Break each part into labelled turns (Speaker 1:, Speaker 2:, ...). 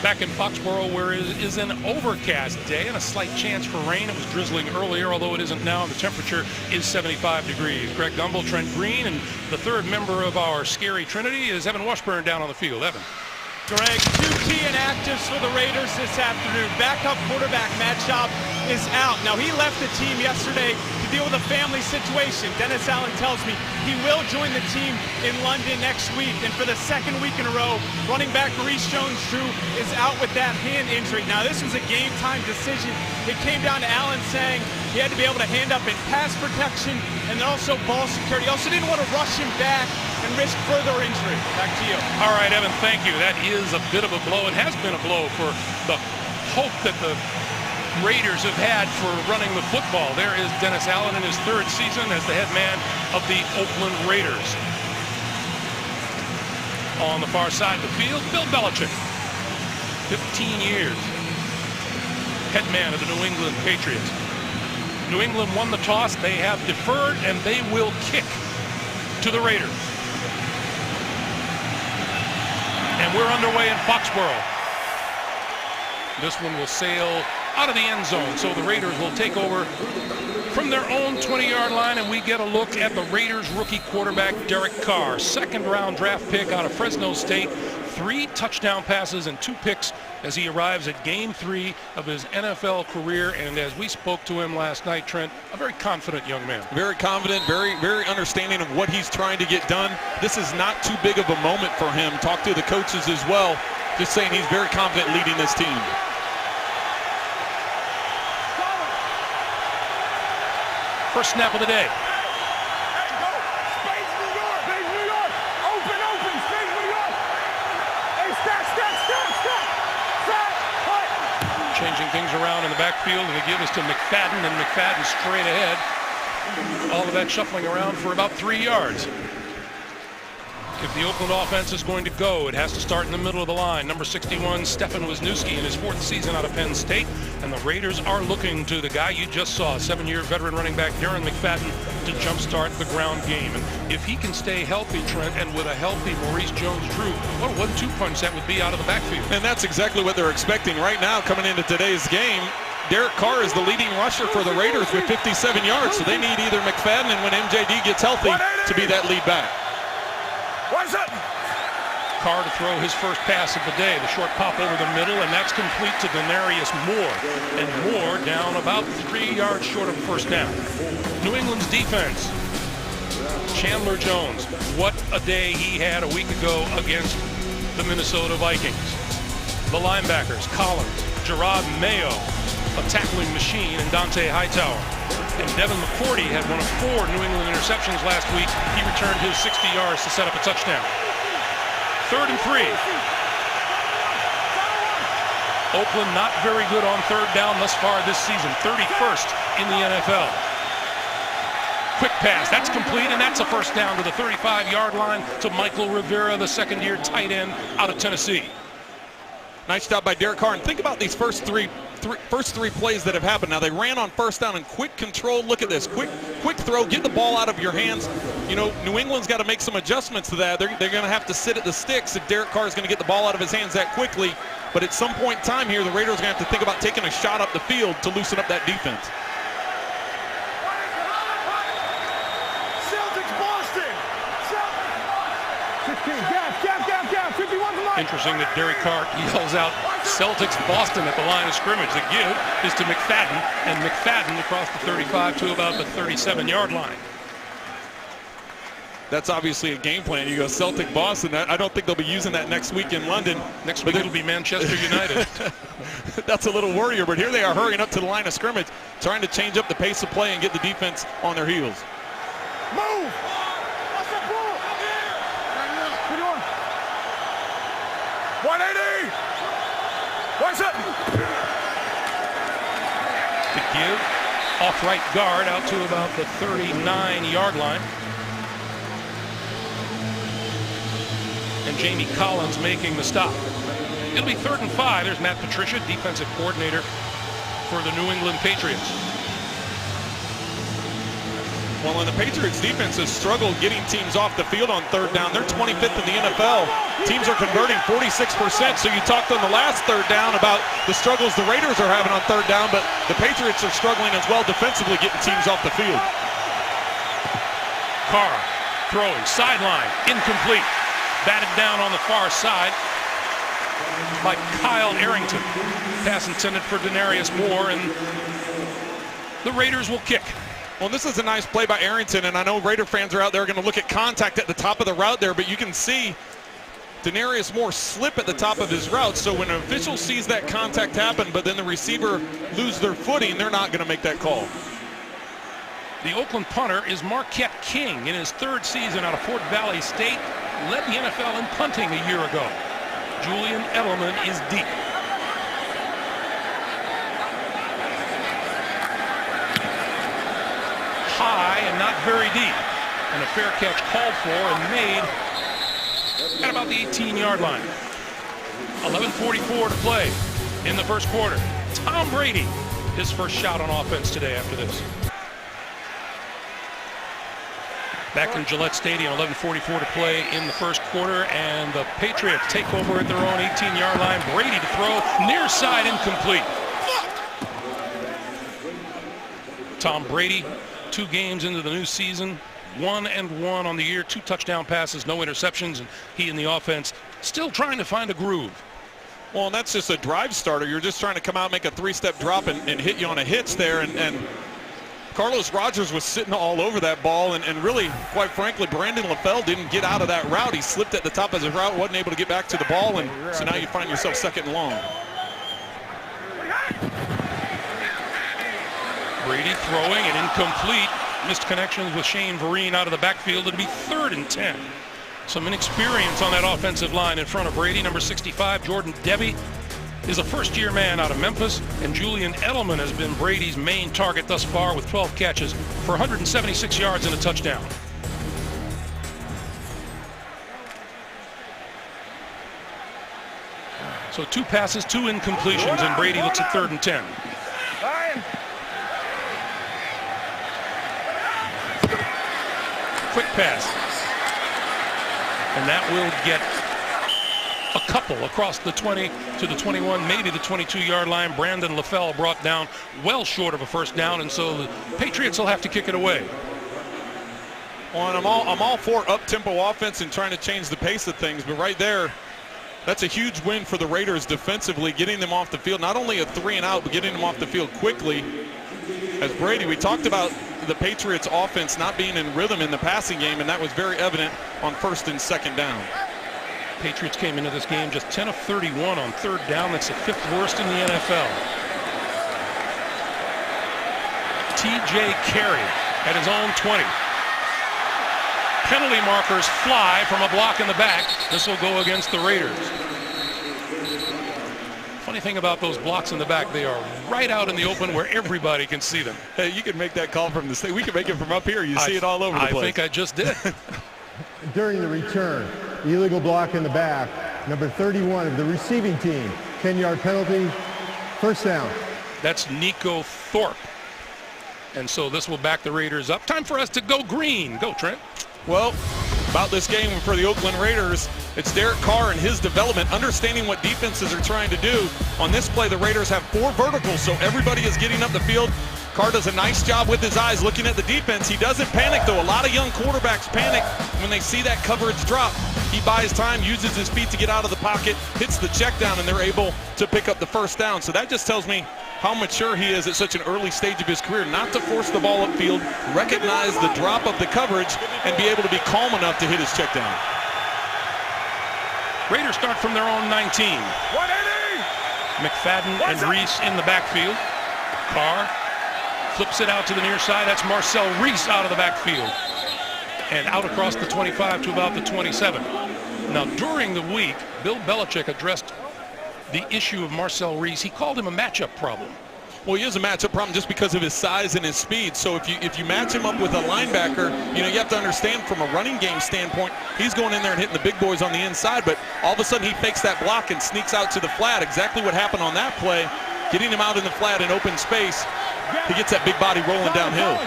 Speaker 1: Back in Foxborough, where it is an overcast day and a slight chance for rain. It was drizzling earlier, although it isn't now, and the temperature is 75 degrees. Greg Gumbel, Trent Green, and the third member of our scary trinity is Evan Washburn down on the field. Evan.
Speaker 2: Greg, 2 key inactives for the Raiders this afternoon. Backup quarterback Matt Schaub is out. Now, he left the team yesterday to deal with a family situation. Dennis Allen tells me he will join the team in London next week. And for the second week in a row, running back Maurice Jones-Drew is out with that hand injury. Now, this was a game-time decision. It came down to Allen saying he had to be able to hand up in pass protection and then also ball security. He also didn't want to rush him back and risk further injury. Back to you.
Speaker 1: All right, Evan, thank you. That is a bit of a blow. It has been a blow for the hope that the Raiders have had for running the football. There is Dennis Allen in his third season as the head man of the Oakland Raiders. On the far side of the field, Bill Belichick, 15 years, head man of the New England Patriots. New England won the toss. They have deferred, and they will kick to the Raiders. And we're underway in Foxborough. This one will sail out of the end zone, so the Raiders will take over from their own 20-yard line, and we get a look at the Raiders rookie quarterback Derek Carr, second-round draft pick out of Fresno State, 3 touchdown passes and 2 picks as he arrives at game 3 of his NFL career. And as we spoke to him last night, Trent, a very confident young man.
Speaker 3: Very confident, very understanding of what he's trying to get done. This is not too big of a moment for him. Talk to the coaches as well, just saying he's very confident leading this team.
Speaker 1: First snap of the day. Changing things around in the backfield, and they give us to McFadden, and McFadden straight ahead. All of that shuffling around for about 3 yards. If the Oakland offense is going to go, it has to start in the middle of the line. Number 61, Stefan Wisniewski, in his 4th season out of Penn State. And the Raiders are looking to the guy you just saw, 7-year veteran running back Darren McFadden, to jumpstart the ground game. And if he can stay healthy, Trent, and with a healthy Maurice Jones-Drew, what a 1-2 punch that would be out of the backfield.
Speaker 3: And that's exactly what they're expecting right now coming into today's game. Derek Carr is the leading rusher for the Raiders with 57 yards, so they need either McFadden and when MJD gets healthy to be that lead back.
Speaker 1: Carr to throw his first pass of the day, the short pop over the middle, and that's complete to Denarius Moore. And Moore down about 3 yards short of first down. New England's defense. Chandler Jones, what a day he had a week ago against the Minnesota Vikings. The linebackers, Collins, Gerard Mayo, a tackling machine, and Dante Hightower. And Devin McCourty had one of 4 New England interceptions last week. He returned his 60 yards to set up a touchdown. 3rd and 3. Oakland not very good on 3rd down thus far this season. 31st in the NFL. Quick pass, that's complete, and that's a first down to the 35-yard line to Michael Rivera, the second-year tight end out of Tennessee.
Speaker 3: Nice job by Derek Carr. And think about these first three plays that have happened. Now, they ran on first down in quick control. Look at this. Quick throw. Get the ball out of your hands. You know, New England's got to make some adjustments to that. They're going to have to sit at the sticks if Derek Carr is going to get the ball out of his hands that quickly. But at some point in time here, the Raiders are going to have to think about taking a shot up the field to loosen up that defense.
Speaker 1: Interesting that Derek Carr yells out Celtics Boston at the line of scrimmage. The give is to McFadden, and McFadden across the 35 to about the 37-yard line.
Speaker 3: That's obviously a game plan. You go Celtic Boston. I don't think they'll be using that next week in London.
Speaker 1: Next week it'll be Manchester United.
Speaker 3: That's a little worrier, but here they are hurrying up to the line of scrimmage, trying to change up the pace of play and get the defense on their heels.
Speaker 4: Move! 180! What's up?
Speaker 1: The give, off right guard out to about the 39-yard line. And Jamie Collins making the stop. It'll be 3rd and 5. There's Matt Patricia, defensive coordinator for the New England Patriots.
Speaker 3: Well, and the Patriots defense has struggled getting teams off the field on third down. They're 25th in the NFL. Teams are converting 46%. So you talked on the last third down about the struggles the Raiders are having on third down, but the Patriots are struggling as well defensively getting teams off the field.
Speaker 1: Carr throwing, sideline, incomplete. Batted down on the far side by Kyle Arrington. Pass intended for Denarius Moore, and the Raiders will kick.
Speaker 3: Well, this is a nice play by Arrington, and I know Raider fans are out there going to look at contact at the top of the route there, but you can see Denarius Moore slip at the top of his route. So when an official sees that contact happen, but then the receiver lose their footing, they're not going to make that call.
Speaker 1: The Oakland punter is Marquette King. In his third season out of Fort Valley State, led the NFL in punting a year ago. Julian Edelman is deep. High and not very deep. And a fair catch called for and made at about the 18-yard line. 11:44 to play in the first quarter. Tom Brady, his first shot on offense today after this. Back in Gillette Stadium, 11:44 to play in the first quarter, and the Patriots take over at their own 18-yard line. Brady to throw, near side, incomplete. Tom Brady, 2 games into the new season, 1-1 on the year, 2 touchdown passes, no interceptions, and he and the offense still trying to find a groove.
Speaker 3: Well, and that's just a drive starter. You're just trying to come out, make a 3-step drop, and hit you on a hitch there, and Carlos Rogers was sitting all over that ball, and really, quite frankly, Brandon LaFell didn't get out of that route. He slipped at the top of his route, wasn't able to get back to the ball, and so now you find yourself second and long.
Speaker 1: Brady throwing and incomplete. Missed connections with Shane Vereen out of the backfield. It'll be 3rd and 10. Some inexperience on that offensive line in front of Brady. Number 65, Jordan Debbie, is a first-year man out of Memphis, and Julian Edelman has been Brady's main target thus far with 12 catches for 176 yards and a touchdown. So 2 passes, 2 incompletions, and Brady looks at 3rd and 10. Quick pass. And that will get a couple across the 20 to the 21, maybe the 22-yard line. Brandon LaFell brought down well short of a first down, and so the Patriots will have to kick it away.
Speaker 3: Well, and I'm all for up-tempo offense and trying to change the pace of things, but right there, that's a huge win for the Raiders defensively, getting them off the field. Not only a 3-and-out, but getting them off the field quickly. As Brady, we talked about the Patriots offense not being in rhythm in the passing game, and that was very evident on 1st and 2nd down.
Speaker 1: Patriots came into this game just 10 of 31 on 3rd down. That's the 5th worst in the NFL. T.J. Carey at his own 20. Penalty markers fly from a block in the back. This will go against the Raiders. Funny thing about those blocks in the back, they are right out in the open where everybody can see them.
Speaker 3: Hey, you can make that call from the state. We can make it from up here. You see it all over the place.
Speaker 1: I think I just did.
Speaker 5: During the return, illegal block in the back, number 31 of the receiving team, 10-yard penalty, first down.
Speaker 1: That's Nico Thorpe. And so this will back the Raiders up. Time for us to go green. Go, Trent.
Speaker 3: Well, about this game for the Oakland Raiders, it's Derek Carr and his development, understanding what defenses are trying to do. On this play, the Raiders have 4 verticals, so everybody is getting up the field. Carr does a nice job with his eyes looking at the defense. He doesn't panic, though. A lot of young quarterbacks panic when they see that coverage drop. He buys time, uses his feet to get out of the pocket, hits the check down, and they're able to pick up the first down. So that just tells me how mature he is at such an early stage of his career, not to force the ball upfield, recognize the drop of the coverage, and be able to be calm enough to hit his check down.
Speaker 1: Raiders start from their own 19.
Speaker 4: 180!
Speaker 1: McFadden and Reese in the backfield. Carr flips it out to the near side. That's Marcel Reese out of the backfield. And out across the 25 to about the 27. Now, during the week, Bill Belichick addressed the issue of Marcel Reese. He called him a matchup problem.
Speaker 3: Well, he is a matchup problem just because of his size and his speed. So if you match him up with a linebacker, you have to understand from a running game standpoint, he's going in there and hitting the big boys on the inside, but all of a sudden he fakes that block and sneaks out to the flat. Exactly what happened on that play, getting him out in the flat in open space. He gets that big body rolling downhill.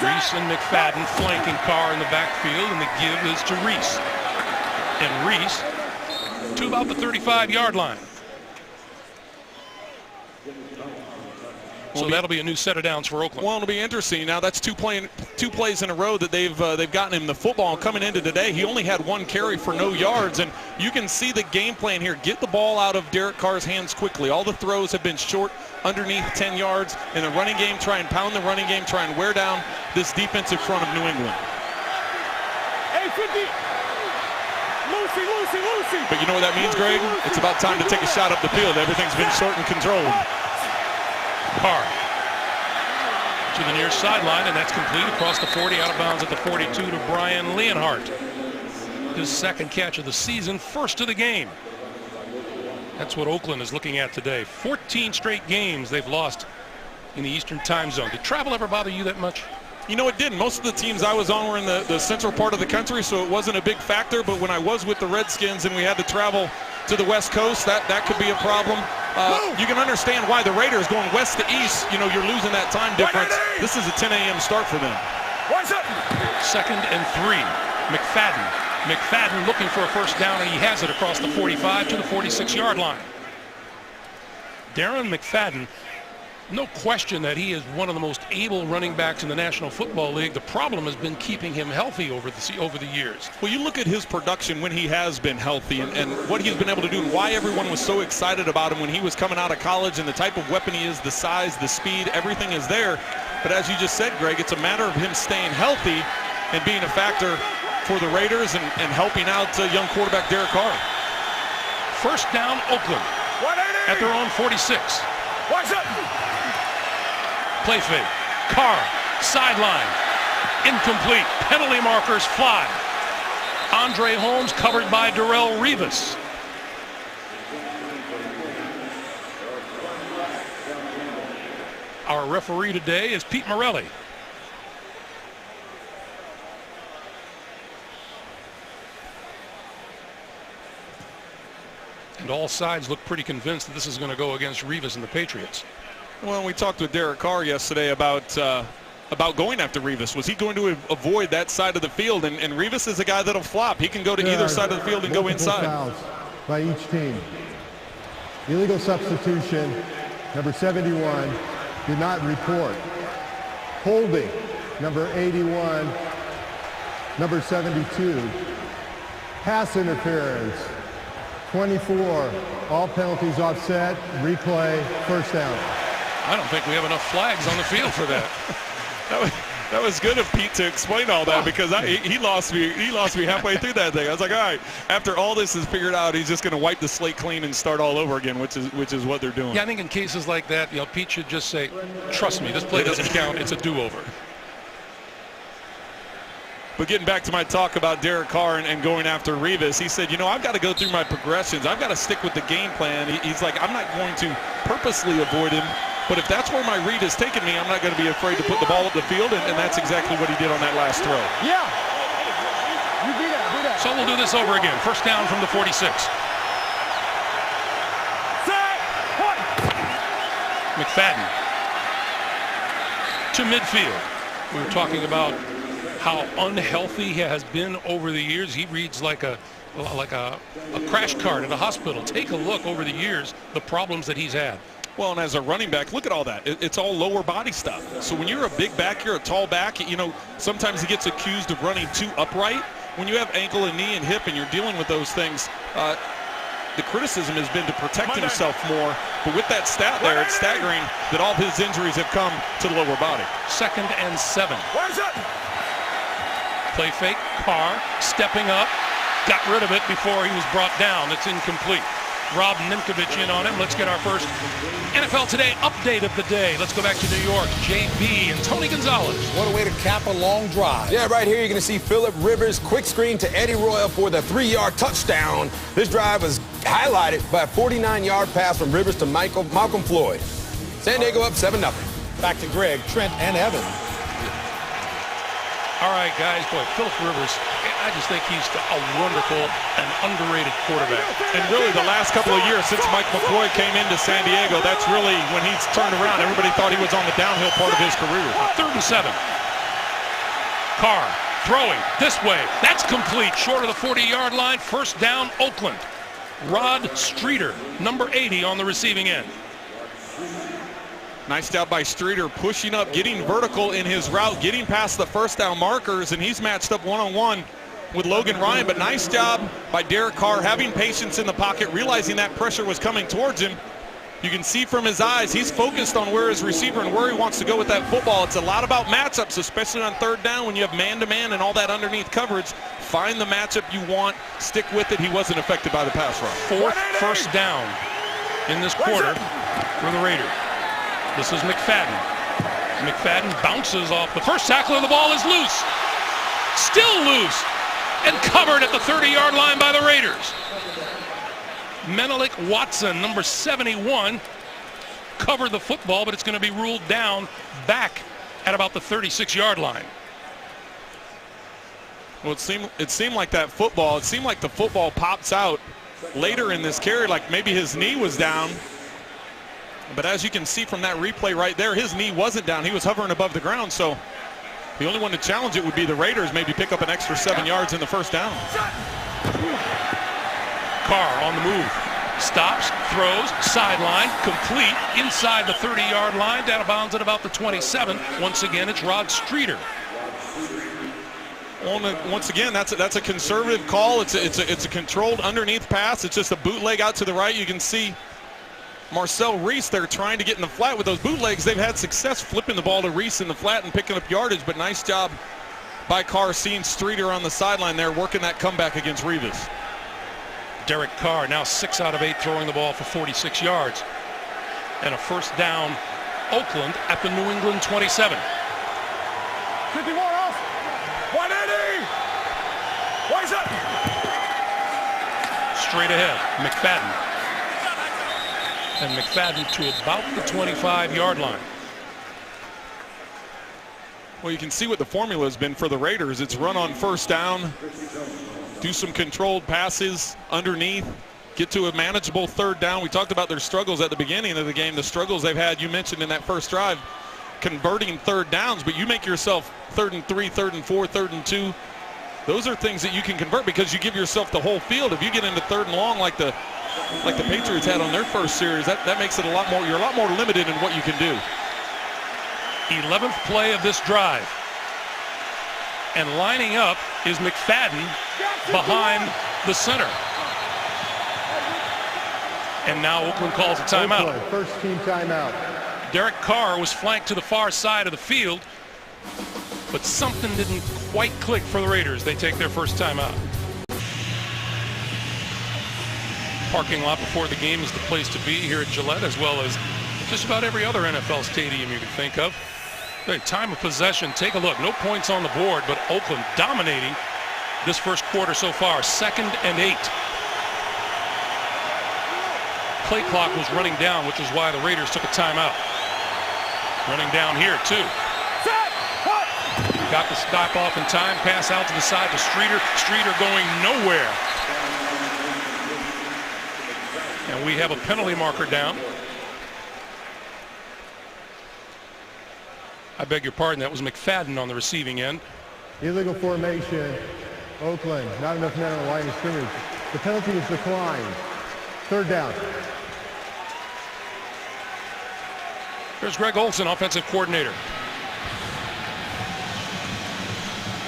Speaker 1: Reese and McFadden flanking Carr in the backfield, and the give is to Reese. And Reese to about the 35-yard line. So that'll be a new set of downs for Oakland.
Speaker 3: Well, it'll be interesting. Now that's two plays in a row that they've gotten him the football. Coming into today, he only had one carry for no yards, and you can see the game plan here. Get the ball out of Derek Carr's hands quickly. All the throws have been short, underneath 10 yards. In the running game, try and pound the running game, try and wear down this defensive front of New England.
Speaker 4: Hey, 50. Lucy.
Speaker 3: But you know what that means, Greg? It's about time to take a shot up the field. Everything's been short and controlled.
Speaker 1: Carr to the near sideline, and that's complete across the 40, out of bounds at the 42 to Brian Leonhardt. His second catch of the season, first of the game. That's what Oakland is looking at today. 14 straight games they've lost in the Eastern time zone. Did travel ever bother you that much?
Speaker 3: You know, it didn't. Most of the teams I was on were in the central part of the country, so it wasn't a big factor. But when I was with the Redskins and we had to travel to the West Coast, that could be a problem. You can understand why the Raiders going west to east, you know, you're losing that time difference. This is a 10 a.m. start for them.
Speaker 4: What's up?
Speaker 1: 2nd and 3. McFadden looking for a first down, and he has it across the 45 to the 46-yard line. Darren McFadden, no question that he is one of the most able running backs in the National Football League. The problem has been keeping him healthy over the years.
Speaker 3: Well, you look at his production when he has been healthy and what he's been able to do and why everyone was so excited about him when he was coming out of college, and the type of weapon he is, the size, the speed, everything is there. But as you just said, Greg, it's a matter of him staying healthy and being a factor for the Raiders and helping out young quarterback Derek Carr.
Speaker 1: First down, Oakland at their own 46.
Speaker 4: What's up?
Speaker 1: Play fake. Carr, sideline. Incomplete. Penalty markers fly. Andre Holmes covered by Darrelle Revis. Our referee today is Pete Morelli. And all sides look pretty convinced that this is going to go against Revis and the Patriots.
Speaker 3: Well, we talked with Derek Carr yesterday about going after Revis. Was he going to avoid that side of the field? And Revis is a guy that'll flop. He can go to either side of the field and go inside.
Speaker 5: Fouls by each team. Illegal substitution, number 71, did not report. Holding, number 81, number 72. Pass interference, 24. All penalties offset. Replay, first down.
Speaker 1: I don't think we have enough flags on the field for that.
Speaker 3: That was good of Pete to explain all that, because he lost me halfway through that thing. I was like, all right, after all this is figured out, he's just going to wipe the slate clean and start all over again, which is what they're doing.
Speaker 1: Yeah, I think in cases like that, Pete should just say, trust me, this play doesn't count. It's a do-over.
Speaker 3: But getting back to my talk about Derek Carr and going after Revis, he said, I've got to go through my progressions. I've got to stick with the game plan. He's like, I'm not going to purposely avoid him, but if that's where my read has taken me, I'm not going to be afraid to put the ball up the field, and that's exactly what he did on that last throw.
Speaker 4: Yeah. You do that.
Speaker 1: So we'll do this over again. First down from the 46. McFadden to midfield. We were talking about how unhealthy he has been over the years. He reads like a crash cart at a hospital. Take a look over the years, the problems that he's had.
Speaker 3: Well, and as a running back, look at all that. It's all lower body stuff. So when you're a big back, you're a tall back, sometimes he gets accused of running too upright. When you have ankle and knee and hip and you're dealing with those things, the criticism has been to protect himself more. But with that stat there, it's staggering that all of his injuries have come to the lower body.
Speaker 1: 2nd and 7.
Speaker 4: What's up?
Speaker 1: Play fake. Carr stepping up. Got rid of it before he was brought down. It's incomplete. Rob Ninkovich in on him. Let's get our first NFL Today update of the day. Let's go back to New York. JB and Tony Gonzalez.
Speaker 6: What a way to cap a long drive.
Speaker 7: Yeah, right here you're going to see Phillip Rivers quick screen to Eddie Royal for the 3-yard touchdown. This drive was highlighted by a 49-yard pass from Rivers to Malcolm Floyd. San Diego up 7-0.
Speaker 6: Back to Greg, Trent, and Evan.
Speaker 1: All right, guys. Boy, Phillip Rivers, I just think he's a wonderful and underrated quarterback.
Speaker 3: And really the last couple of years since Mike McCoy came into San Diego, that's really when he's turned around. Everybody thought he was on the downhill part of his career.
Speaker 1: 3rd and 7. Carr throwing this way. That's complete, short of the 40-yard line. First down, Oakland. Rod Streeter, number 80 on the receiving end.
Speaker 3: Nice job by Streeter, pushing up, getting vertical in his route, getting past the first down markers, and he's matched up one-on-one with Logan Ryan. But nice job by Derek Carr, having patience in the pocket, realizing that pressure was coming towards him. You can see from his eyes, he's focused on where his receiver and where he wants to go with that football. It's a lot about matchups, especially on third down when you have man-to-man and all that underneath coverage. Find the matchup you want, stick with it. He wasn't affected by the pass rush.
Speaker 1: Fourth first down in this quarter for the Raiders. This is McFadden. McFadden bounces off. The first tackle of the ball is loose. Still loose. And covered at the 30-yard line by the Raiders. Menelik Watson, number 71, covered the football, but it's going to be ruled down back at about the 36-yard line.
Speaker 3: Well, it seemed like that football, it seemed like the football pops out later in this carry, like maybe his knee was down. But as you can see from that replay right there, his knee wasn't down. He was hovering above the ground. So the only one to challenge it would be the Raiders, maybe pick up an extra 7 yards in the first down.
Speaker 1: Carr on the move. Stops, throws, sideline, complete, inside the 30-yard line, down of bounds at about the 27. Once again, it's Rod Streeter.
Speaker 3: Once again, that's a conservative call. It's a controlled underneath pass. It's just a bootleg out to the right. You can see Marcel Reese there trying to get in the flat with those bootlegs. They've had success flipping the ball to Reese in the flat and picking up yardage, but nice job by Carr seeing Streeter on the sideline there, working that comeback against Revis.
Speaker 1: Derek Carr now 6 out of 8 throwing the ball for 46 yards. And a first down, Oakland at the New England 27.
Speaker 4: 51 off. 180. Wise up.
Speaker 1: Straight ahead, McFadden. And McFadden to about the 25-yard line.
Speaker 3: Well, you can see what the formula has been for the Raiders. It's run on first down, do some controlled passes underneath, get to a manageable third down. We talked about their struggles at the beginning of the game, the struggles they've had, you mentioned in that first drive, converting third downs, but you make yourself 3rd and 3, 3rd and 4, 3rd and 2. Those are things that you can convert because you give yourself the whole field. If you get into 3rd and long like the Patriots had on their first series, that makes it a lot more, you're a lot more limited in what you can do.
Speaker 1: 11th play of this drive. And lining up is McFadden behind the center. And now Oakland calls a timeout.
Speaker 5: Oakland, first team timeout.
Speaker 1: Derek Carr was flanked to the far side of the field, but something didn't quite click for the Raiders. They take their first timeout. Parking lot before the game is the place to be here at Gillette, as well as just about every other NFL stadium you can think of. Hey, time of possession, take a look. No points on the board, but Oakland dominating this first quarter so far. 2nd and 8. Play clock was running down, which is why the Raiders took a timeout. Running down here, too. Got the stop off in time. Pass out to the side to Streeter. Streeter going nowhere. And we have a penalty marker down. I beg your pardon, that was McFadden on the receiving end.
Speaker 5: Illegal formation. Oakland, not enough men on the line of scrimmage. The penalty is declined. 3rd down.
Speaker 1: Here's Greg Olson, offensive coordinator.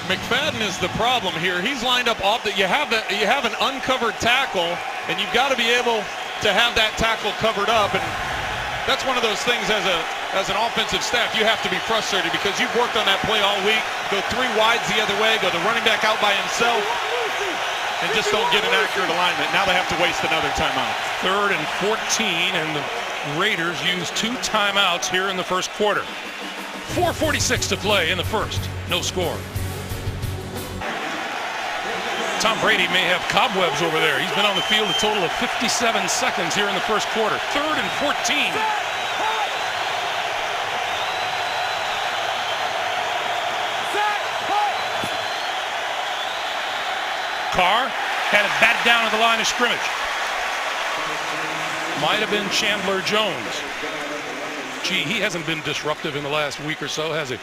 Speaker 3: McFadden is the problem here. He's lined up off that you have an uncovered tackle, and you've got to be able to have that tackle covered up. And that's one of those things as an offensive staff, you have to be frustrated because you've worked on that play all week. Go 3 wides the other way, go the running back out by himself, and just don't get an accurate alignment. Now they have to waste another timeout.
Speaker 1: 3rd and 14, and the Raiders use 2 timeouts here in the first quarter. 4:46 to play in the first. No score. Tom Brady may have cobwebs over there. He's been on the field a total of 57 seconds here in the first quarter. 3rd and 14. Carr had it batted down at the line of scrimmage. Might have been Chandler Jones. Gee, he hasn't been disruptive in the last week or so, has he?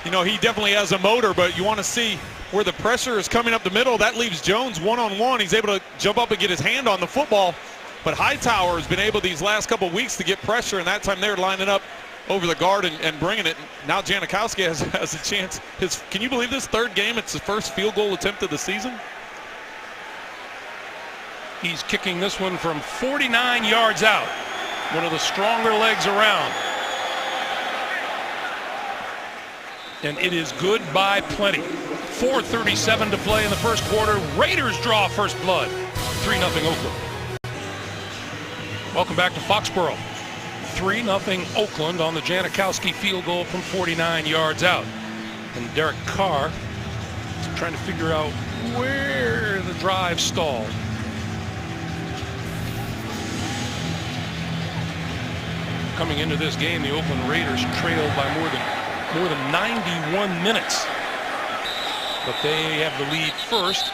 Speaker 3: You know, he definitely has a motor, but you want to see where the pressure is coming up the middle. That leaves Jones one-on-one. He's able to jump up and get his hand on the football. But Hightower has been able these last couple of weeks to get pressure, and that time they're lining up over the guard and bringing it. Now Janikowski has a chance. Can you believe this third game? It's the first field goal attempt of the season.
Speaker 1: He's kicking this one from 49 yards out. One of the stronger legs around. And it is good by plenty. 4:37 to play in the first quarter. Raiders draw first blood. 3-0 Oakland. Welcome back to Foxborough. 3-0 Oakland on the Janikowski field goal from 49 yards out. And Derek Carr is trying to figure out where the drive stalled. Coming into this game, the Oakland Raiders trailed by more than 91 minutes. But they have the lead first.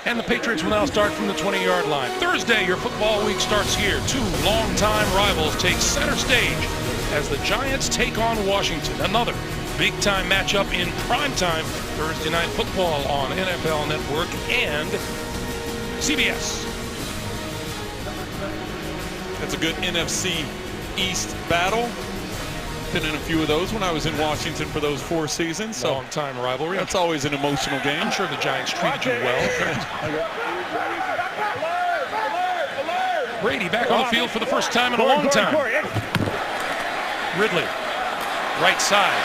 Speaker 1: And the Patriots will now start from the 20-yard line. Thursday, your football week starts here. Two longtime rivals take center stage as the Giants take on Washington. Another big-time matchup in primetime Thursday night football on NFL Network and CBS.
Speaker 3: That's a good NFC East battle. Been in a few of those when I was in Washington for those 4 seasons. So
Speaker 1: long-time rivalry.
Speaker 3: That's always an emotional game.
Speaker 1: I'm sure the Giants treated you well. Brady back on the field for the first time in a long time. Ridley, right side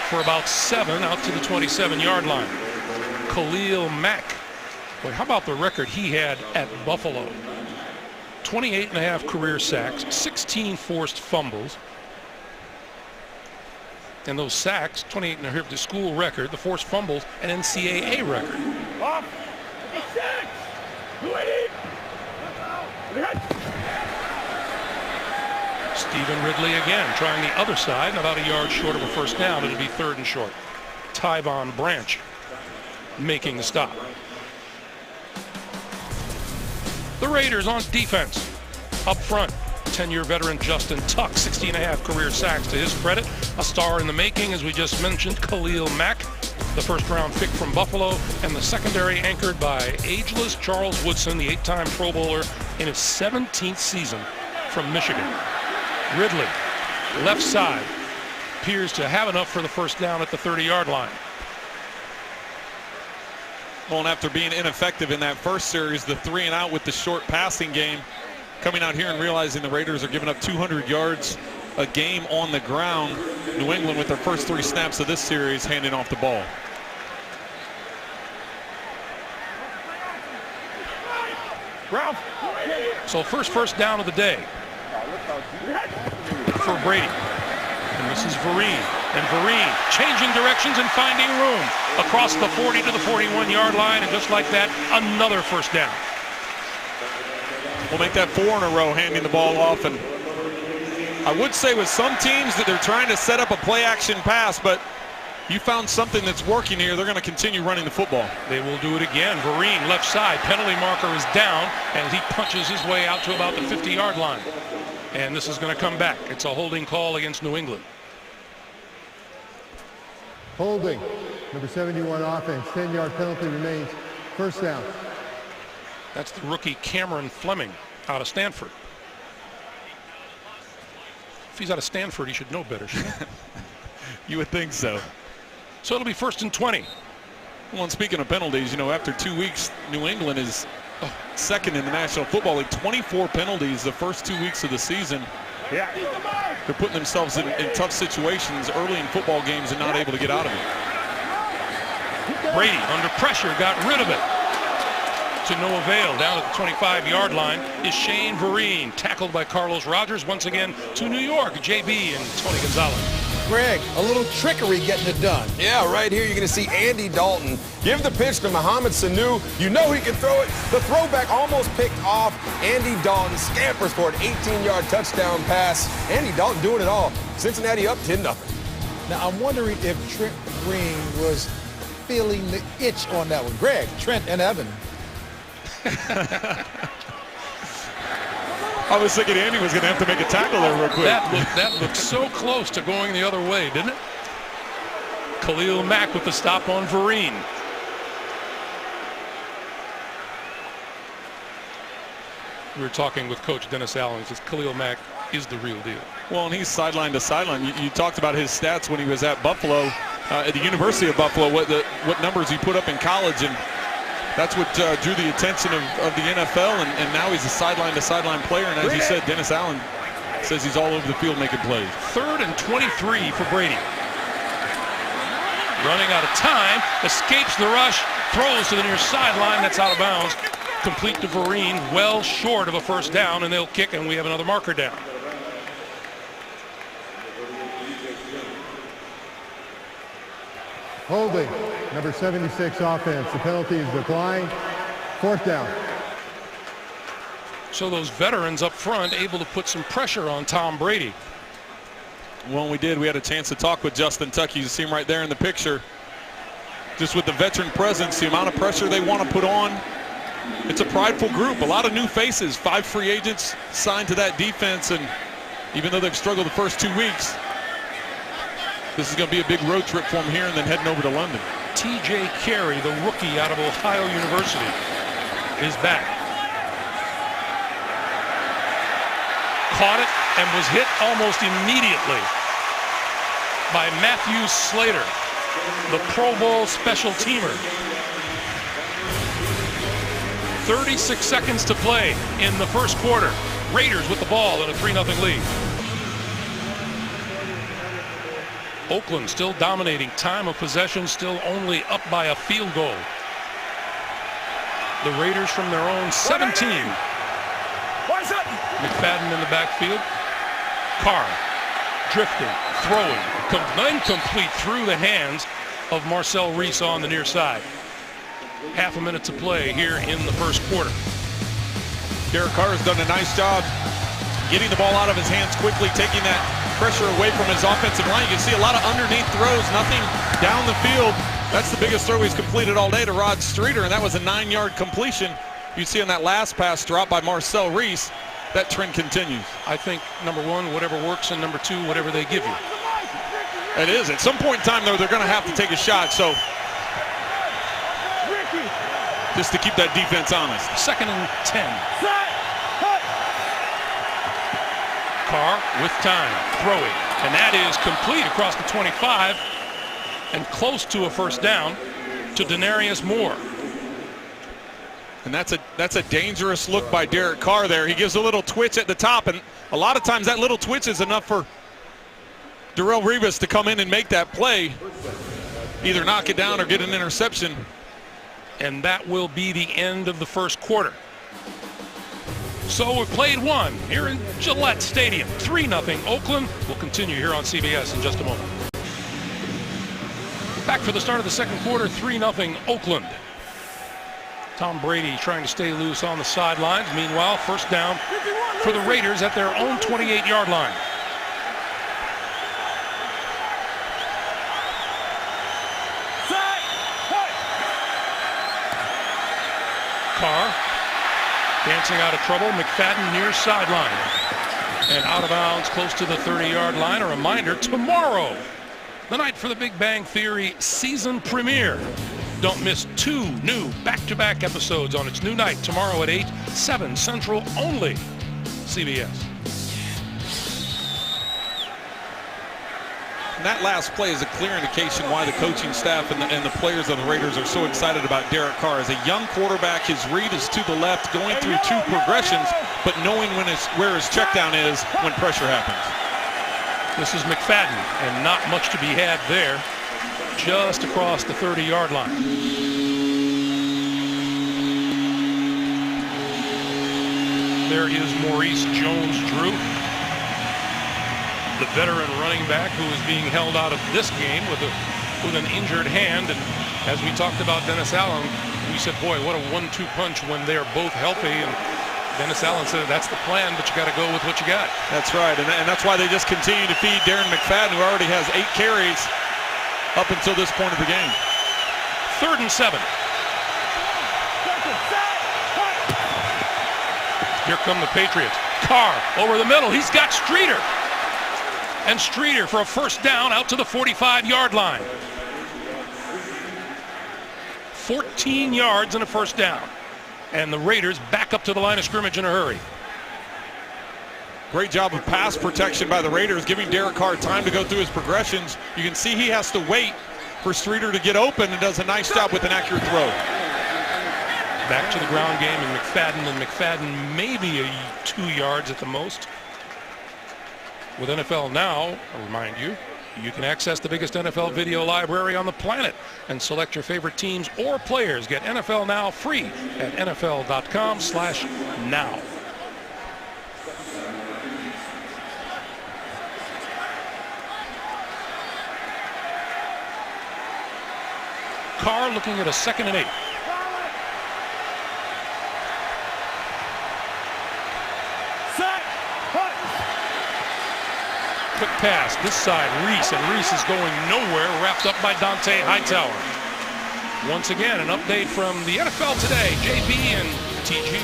Speaker 1: for about 7 out to the 27-yard line. Khalil Mack. Boy, how about the record he had at Buffalo? 28.5 career sacks, 16 forced fumbles. And those sacks, 28.5 the school record, the forced fumbles, an NCAA record. Stephen Ridley again, trying the other side, and about a yard short of a first down. It'll be 3rd and short. Tyvon Branch making the stop. The Raiders on defense. Up front, 10-year veteran Justin Tuck, 16.5 career sacks to his credit. A star in the making, as we just mentioned, Khalil Mack, the first-round pick from Buffalo, and the secondary anchored by ageless Charles Woodson, the 8-time Pro Bowler in his 17th season from Michigan. Ridley, left side, appears to have enough for the first down at the 30-yard line.
Speaker 3: Well, and after being ineffective in that first series, the 3-and-out with the short passing game, coming out here and realizing the Raiders are giving up 200 yards a game on the ground. New England, with their first 3 snaps of this series, handing off the ball.
Speaker 1: So first down of the day for Brady. And this is Vereen. And Vereen changing directions and finding room across the 40 to the 41-yard line. And just like that, another first down.
Speaker 3: We'll make that 4 in a row, handing the ball off. And I would say with some teams that they're trying to set up a play-action pass, but you found something that's working here. They're going to continue running the football.
Speaker 1: They will do it again. Vereen, left side. Penalty marker is down, and he punches his way out to about the 50-yard line. And this is going to come back. It's a holding call against New England.
Speaker 5: Holding. Number 71 offense. 10-yard penalty remains. First down.
Speaker 1: That's the rookie Cameron Fleming out of Stanford. If he's out of Stanford, he should know better, shouldn't he?
Speaker 3: You would think so.
Speaker 1: So it'll be 1st and 20.
Speaker 3: Well, and speaking of penalties, you know, after 2 weeks, New England is second in the National Football League. 24 penalties the first 2 weeks of the season.
Speaker 4: Yeah.
Speaker 3: They're putting themselves in tough situations early in football games and not able to get out of it.
Speaker 1: Brady, under pressure, got rid of it. To no avail. Down at the 25-yard line is Shane Vereen, tackled by Carlos Rogers. Once again to New York, JB and Tony Gonzalez.
Speaker 6: Greg, a little trickery getting it done.
Speaker 7: Yeah, right here you're going to see Andy Dalton give the pitch to Mohamed Sanu. You know he can throw it. The throwback almost picked off. Andy Dalton scampers for an 18-yard touchdown pass. Andy Dalton doing it all. Cincinnati up 10-0.
Speaker 6: Now, I'm wondering if Trent Green was feeling the itch on that one. Greg, Trent, and Evan.
Speaker 3: I was thinking Andy was going to have to make a tackle there real quick.
Speaker 1: That looked so close to going the other way, didn't it? Khalil Mack with the stop on Vereen. We were talking with Coach Dennis Allen. He says Khalil Mack is the real deal.
Speaker 3: Well, and he's sideline to sideline. You talked about his stats when he was at Buffalo, at the University of Buffalo, what numbers he put up in college, and that's what drew the attention of the NFL, and now he's a sideline to sideline player. And as you said, Dennis Allen says he's all over the field making plays.
Speaker 1: 3rd and 23 for Brady. Running out of time, escapes the rush, throws to the near sideline. That's out of bounds. Complete to Vereen, well short of a first down, and they'll kick, and we have another marker down.
Speaker 5: Holding, number 76 offense. The penalty is declined. 4th down.
Speaker 1: So those veterans up front able to put some pressure on Tom Brady.
Speaker 3: Well, we did. We had a chance to talk with Justin Tuck. You see him right there in the picture. Just with the veteran presence, the amount of pressure they want to put on. It's a prideful group. A lot of new faces. 5 free agents signed to that defense, and even though they've struggled the first 2 weeks, this is going to be a big road trip for them here and then heading over to London.
Speaker 1: T.J. Carey, the rookie out of Ohio University, is back. Caught it and was hit almost immediately by Matthew Slater, the Pro Bowl special teamer. 36 seconds to play in the first quarter. Raiders with the ball in a 3-0 lead. Oakland still dominating. Time of possession still only up by a field goal. The Raiders from their own 17. McFadden in the backfield. Carr drifting, throwing, incomplete through the hands of Marcel Reese on the near side. Half a minute to play here in the first quarter.
Speaker 3: Derek Carr has done a nice job getting the ball out of his hands quickly, taking that pressure away from his offensive line. You can see a lot of underneath throws, nothing down the field. That's the biggest throw he's completed all day to Rod Streeter, and that was a 9-yard completion. You see on that last pass drop by Marcel Reese, that trend continues.
Speaker 1: I think, number one, whatever works, and number two, whatever they give you.
Speaker 3: It is. At some point in time, though, they're going to have to take a shot, so just to keep that defense honest. 2nd and 10. Carr with time, throwing, and that is complete across the 25 and close to a first down to Denarius Moore. And that's a dangerous look by Derek Carr there. He gives a little twitch at the top, and a lot of times that little twitch is enough for Darrelle Revis to come in and make that play, either knock it down or get an interception. And that will be the end of the first quarter. So we've played one here in Gillette Stadium. 3-0 Oakland. We'll continue here on CBS in just a moment. Back for the start of the second quarter, 3-0 Oakland. Tom Brady trying to stay loose on the sidelines. Meanwhile, first down for the Raiders at their own 28-yard line. Carr dancing out of trouble. McFadden near sideline. And out of bounds close to the 30-yard line. A reminder, tomorrow, the night for the Big Bang Theory season premiere. Don't miss 2 new back-to-back episodes on its new night tomorrow at 8, 7 Central only. CBS. And that last play is a clear indication why the coaching staff and the players of the Raiders are so excited about Derek Carr. As a young quarterback, his read is to the left, going through 2 progressions, but knowing where his check down is when pressure happens. This is McFadden, and not much to be had there. Just across the 30-yard line. There is Maurice Jones-Drew, the veteran running back who is being held out of this game with an injured hand. And as we talked about Dennis Allen, we said, boy, what a 1-2 punch when they're both healthy. And Dennis Allen said that's the plan, but you got to go with what you got. That's right, and that's why they just continue to feed Darren McFadden, who already has 8 carries up until this point of the game. 3rd and 7. Here come the Patriots.
Speaker 1: Carr over the middle. He's got Streeter. And Streeter for a first down out to the 45-yard line. 14 yards and a first down. And the Raiders back up to the line of scrimmage in a hurry.
Speaker 3: Great job of pass protection by the Raiders, giving Derek Carr time to go through his progressions. You can see he has to wait for Streeter to get open and does a nice job with an accurate throw.
Speaker 1: Back to the ground game in McFadden maybe 2 yards at the most. With NFL Now, I'll remind you, you can access the biggest NFL video library on the planet and select your favorite teams or players. Get NFL Now free at NFL.com/now. Carr looking at a 2nd and 8. Quick pass this side, Reese, and Reese is going nowhere, wrapped up by Dante Hightower. Once again, an update from the NFL Today. JB and TG.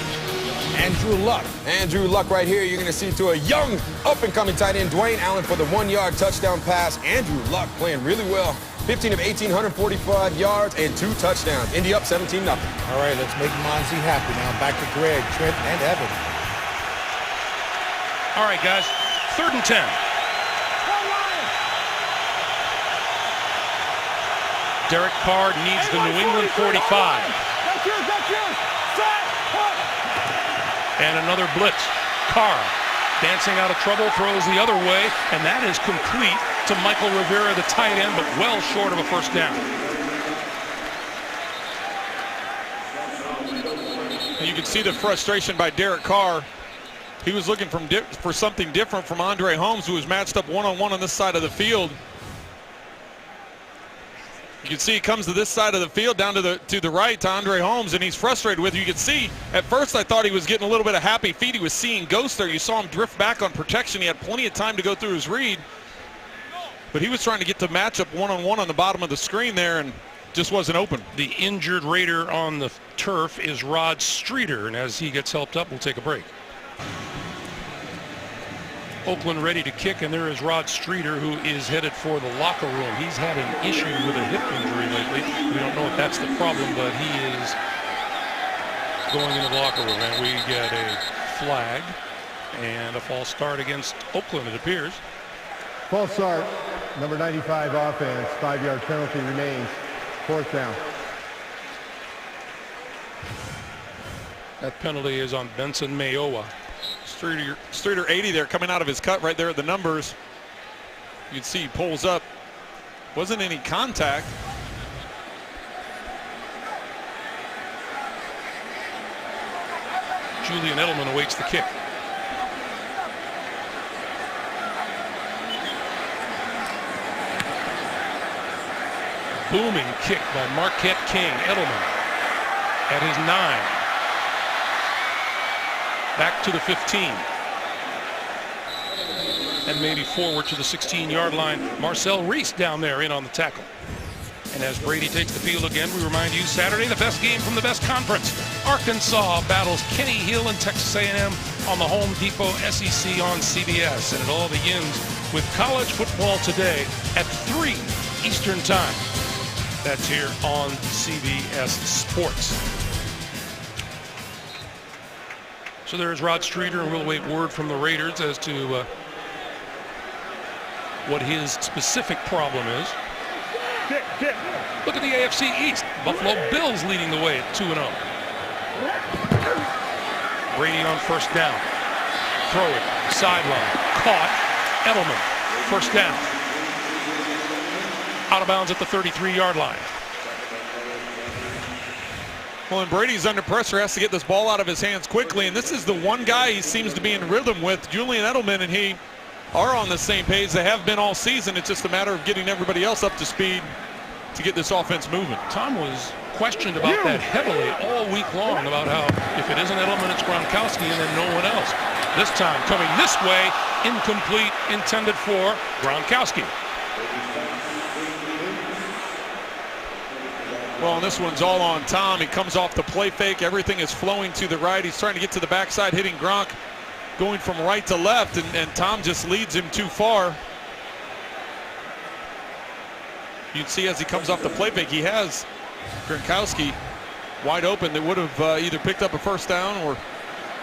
Speaker 6: Andrew Luck.
Speaker 7: Andrew Luck right here. You're going to see to a young up-and-coming tight end, Dwayne Allen, for the 1-yard touchdown pass. Andrew Luck playing really well. 15 of 18, 145 yards, and 2 touchdowns. Indy up 17-0.
Speaker 6: All right, let's make Monzy happy now. Back to Greg, Trent, and Evan.
Speaker 1: All right, guys, 3rd and 10. Derek Carr needs the New England 45. And another blitz. Carr dancing out of trouble, throws the other way, and that is complete to Michael Rivera, the tight end, but well short of a first down.
Speaker 3: You can see the frustration by Derek Carr. He was looking for something different from Andre Holmes, who was matched up one-on-one on this side of the field. You can see he comes to this side of the field, down to the right to Andre Holmes, and he's frustrated with it. You can see, at first I thought he was getting a little bit of happy feet. He was seeing ghosts there. You saw him drift back on protection. He had plenty of time to go through his read. But he was trying to get to match up one-on-one on the bottom of the screen there and just wasn't open.
Speaker 1: The injured Raider on the turf is Rod Streeter, and as he gets helped up, we'll take a break. Oakland ready to kick, and there is Rod Streeter, who is headed for the locker room. He's had an issue with a hip injury lately. We don't know if that's the problem, but he is going into the locker room, and we get a flag and a false start against Oakland, it appears.
Speaker 5: False start, number 95 offense, 5-yard penalty remains, 4th down.
Speaker 3: That penalty is on Benson Mayowa. Streeter 80 there, coming out of his cut right there at the numbers. You can see he pulls up. Wasn't any contact.
Speaker 1: Julian Edelman awaits the kick. Booming kick by Marquette King. Edelman at his 9. Back to the 15. And maybe forward to the 16-yard line. Marcel Reese down there in on the tackle. And as Brady takes the field again, we remind you, Saturday, the best game from the best conference. Arkansas battles Kenny Hill and Texas A&M on the Home Depot SEC on CBS. And it all begins with college football today at 3 Eastern Time. That's here on CBS Sports. So there's Rod Streeter, and we'll await word from the Raiders as to what his specific problem is. Look at the AFC East. Buffalo Bills leading the way at 2-0. Brady on first down. Throw it. Sideline. Caught. Edelman. First down. Out of bounds at the 33-yard line.
Speaker 3: Well, and Brady's under pressure, has to get this ball out of his hands quickly, and this is the one guy he seems to be in rhythm with. Julian Edelman and he are on the same page. They have been all season. It's just a matter of getting everybody else up to speed to get this offense moving.
Speaker 1: Tom was questioned about that heavily all week long, about how if it isn't Edelman, it's Gronkowski and then no one else. This time coming this way, incomplete, intended for Gronkowski.
Speaker 3: Well, and this one's all on Tom. He comes off the play fake. Everything is flowing to the right. He's trying to get to the backside, hitting Gronk. going from right to left, and Tom just leads him too far. You can see as he comes off the play fake, he has Gronkowski wide open that would have either picked up a first down or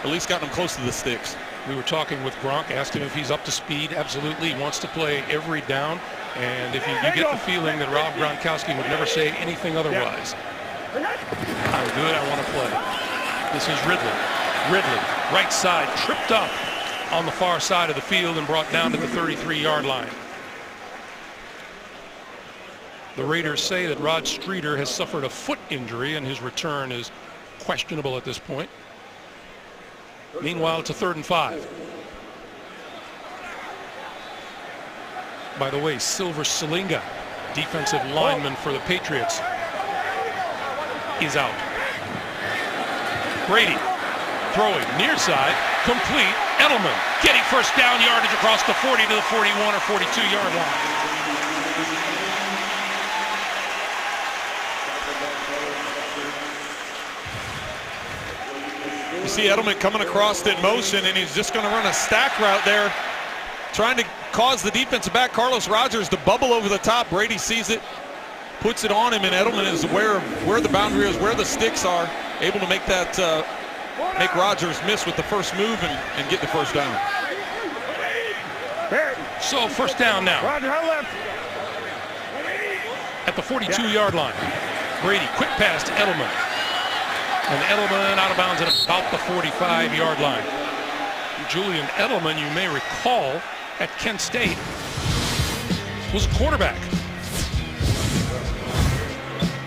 Speaker 3: at least gotten him close to the sticks.
Speaker 1: We were talking with Gronk, asked him if he's up to speed. Absolutely, he wants to play every down. And if you get the feeling that Rob Gronkowski would never say anything otherwise. I'm good, I want to play. This is Ridley. Ridley, right side, tripped up on the far side of the field and brought down to the 33-yard line. The Raiders say that Rod Streeter has suffered a foot injury and his return is questionable at this point. Meanwhile, it's a 3rd and 5. By the way, Silver Salinga, defensive lineman for the Patriots, is out. Brady throwing near side, complete. Edelman getting first down yardage across the 40 to the 41 or 42-yard line.
Speaker 3: You see Edelman coming across in motion, and he's just going to run a stack route there, trying to cause the defensive back, Carlos Rogers, to bubble over the top. Brady sees it, puts it on him, and Edelman is aware of where the boundary is, where the sticks are, able to make that, make Rogers miss with the first move and get the first down.
Speaker 1: So first down now. At the 42-yard line. Brady, quick pass to Edelman. And Edelman out of bounds at about the 45-yard line. Julian Edelman, you may recall, at Kent State, was a quarterback.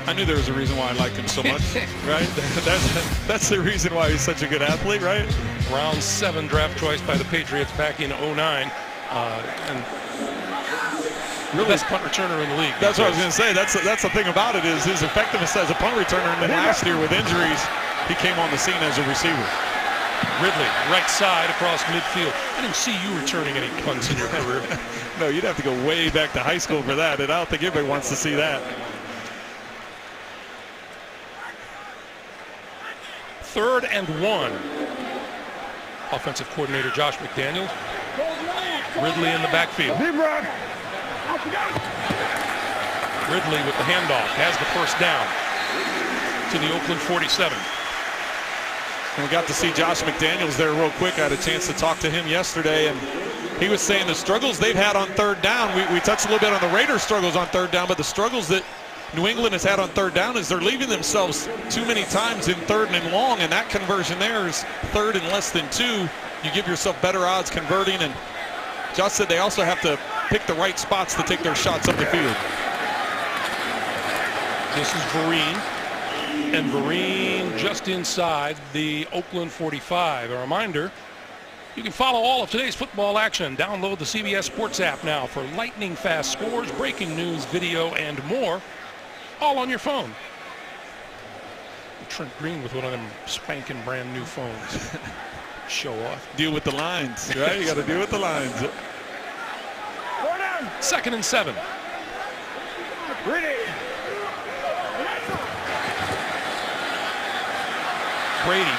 Speaker 3: I knew there was a reason why I liked him so much, right? That's the reason why he's such a good athlete, right?
Speaker 1: Round 7 draft choice by the Patriots back in 09. And really best punt returner in the league.
Speaker 3: That's what I was going to say. That's the thing about it is his effectiveness as a punt returner. And then last year with injuries, he came on the scene as a receiver.
Speaker 1: Ridley, right side across midfield. I didn't see you returning any punts in your career.
Speaker 3: No, you'd have to go way back to high school for that, and I don't think anybody wants to see that.
Speaker 1: 3rd and 1. Offensive coordinator Josh McDaniels. Ridley in the backfield. Ridley with the handoff, has the first down to the Oakland 47.
Speaker 3: And we got to see Josh McDaniels there real quick. I had a chance to talk to him yesterday, and he was saying the struggles they've had on 3rd down. We touched a little bit on the Raiders' struggles on 3rd down, but the struggles that New England has had on 3rd down is they're leaving themselves too many times in 3rd and long, and that conversion there is 3rd and less than 2. You give yourself better odds converting, and Josh said they also have to pick the right spots to take their shots up the field.
Speaker 1: This is Vereen, and Vereen just inside the Oakland 45. A reminder, you can follow all of today's football action. Download the CBS Sports app now for lightning fast scores, breaking news, video, and more, all on your phone. Trent Green with one of them spanking brand new phones. Show off.
Speaker 3: Deal with the lines, right? You got to deal with the lines.
Speaker 1: 2nd and 7. Brady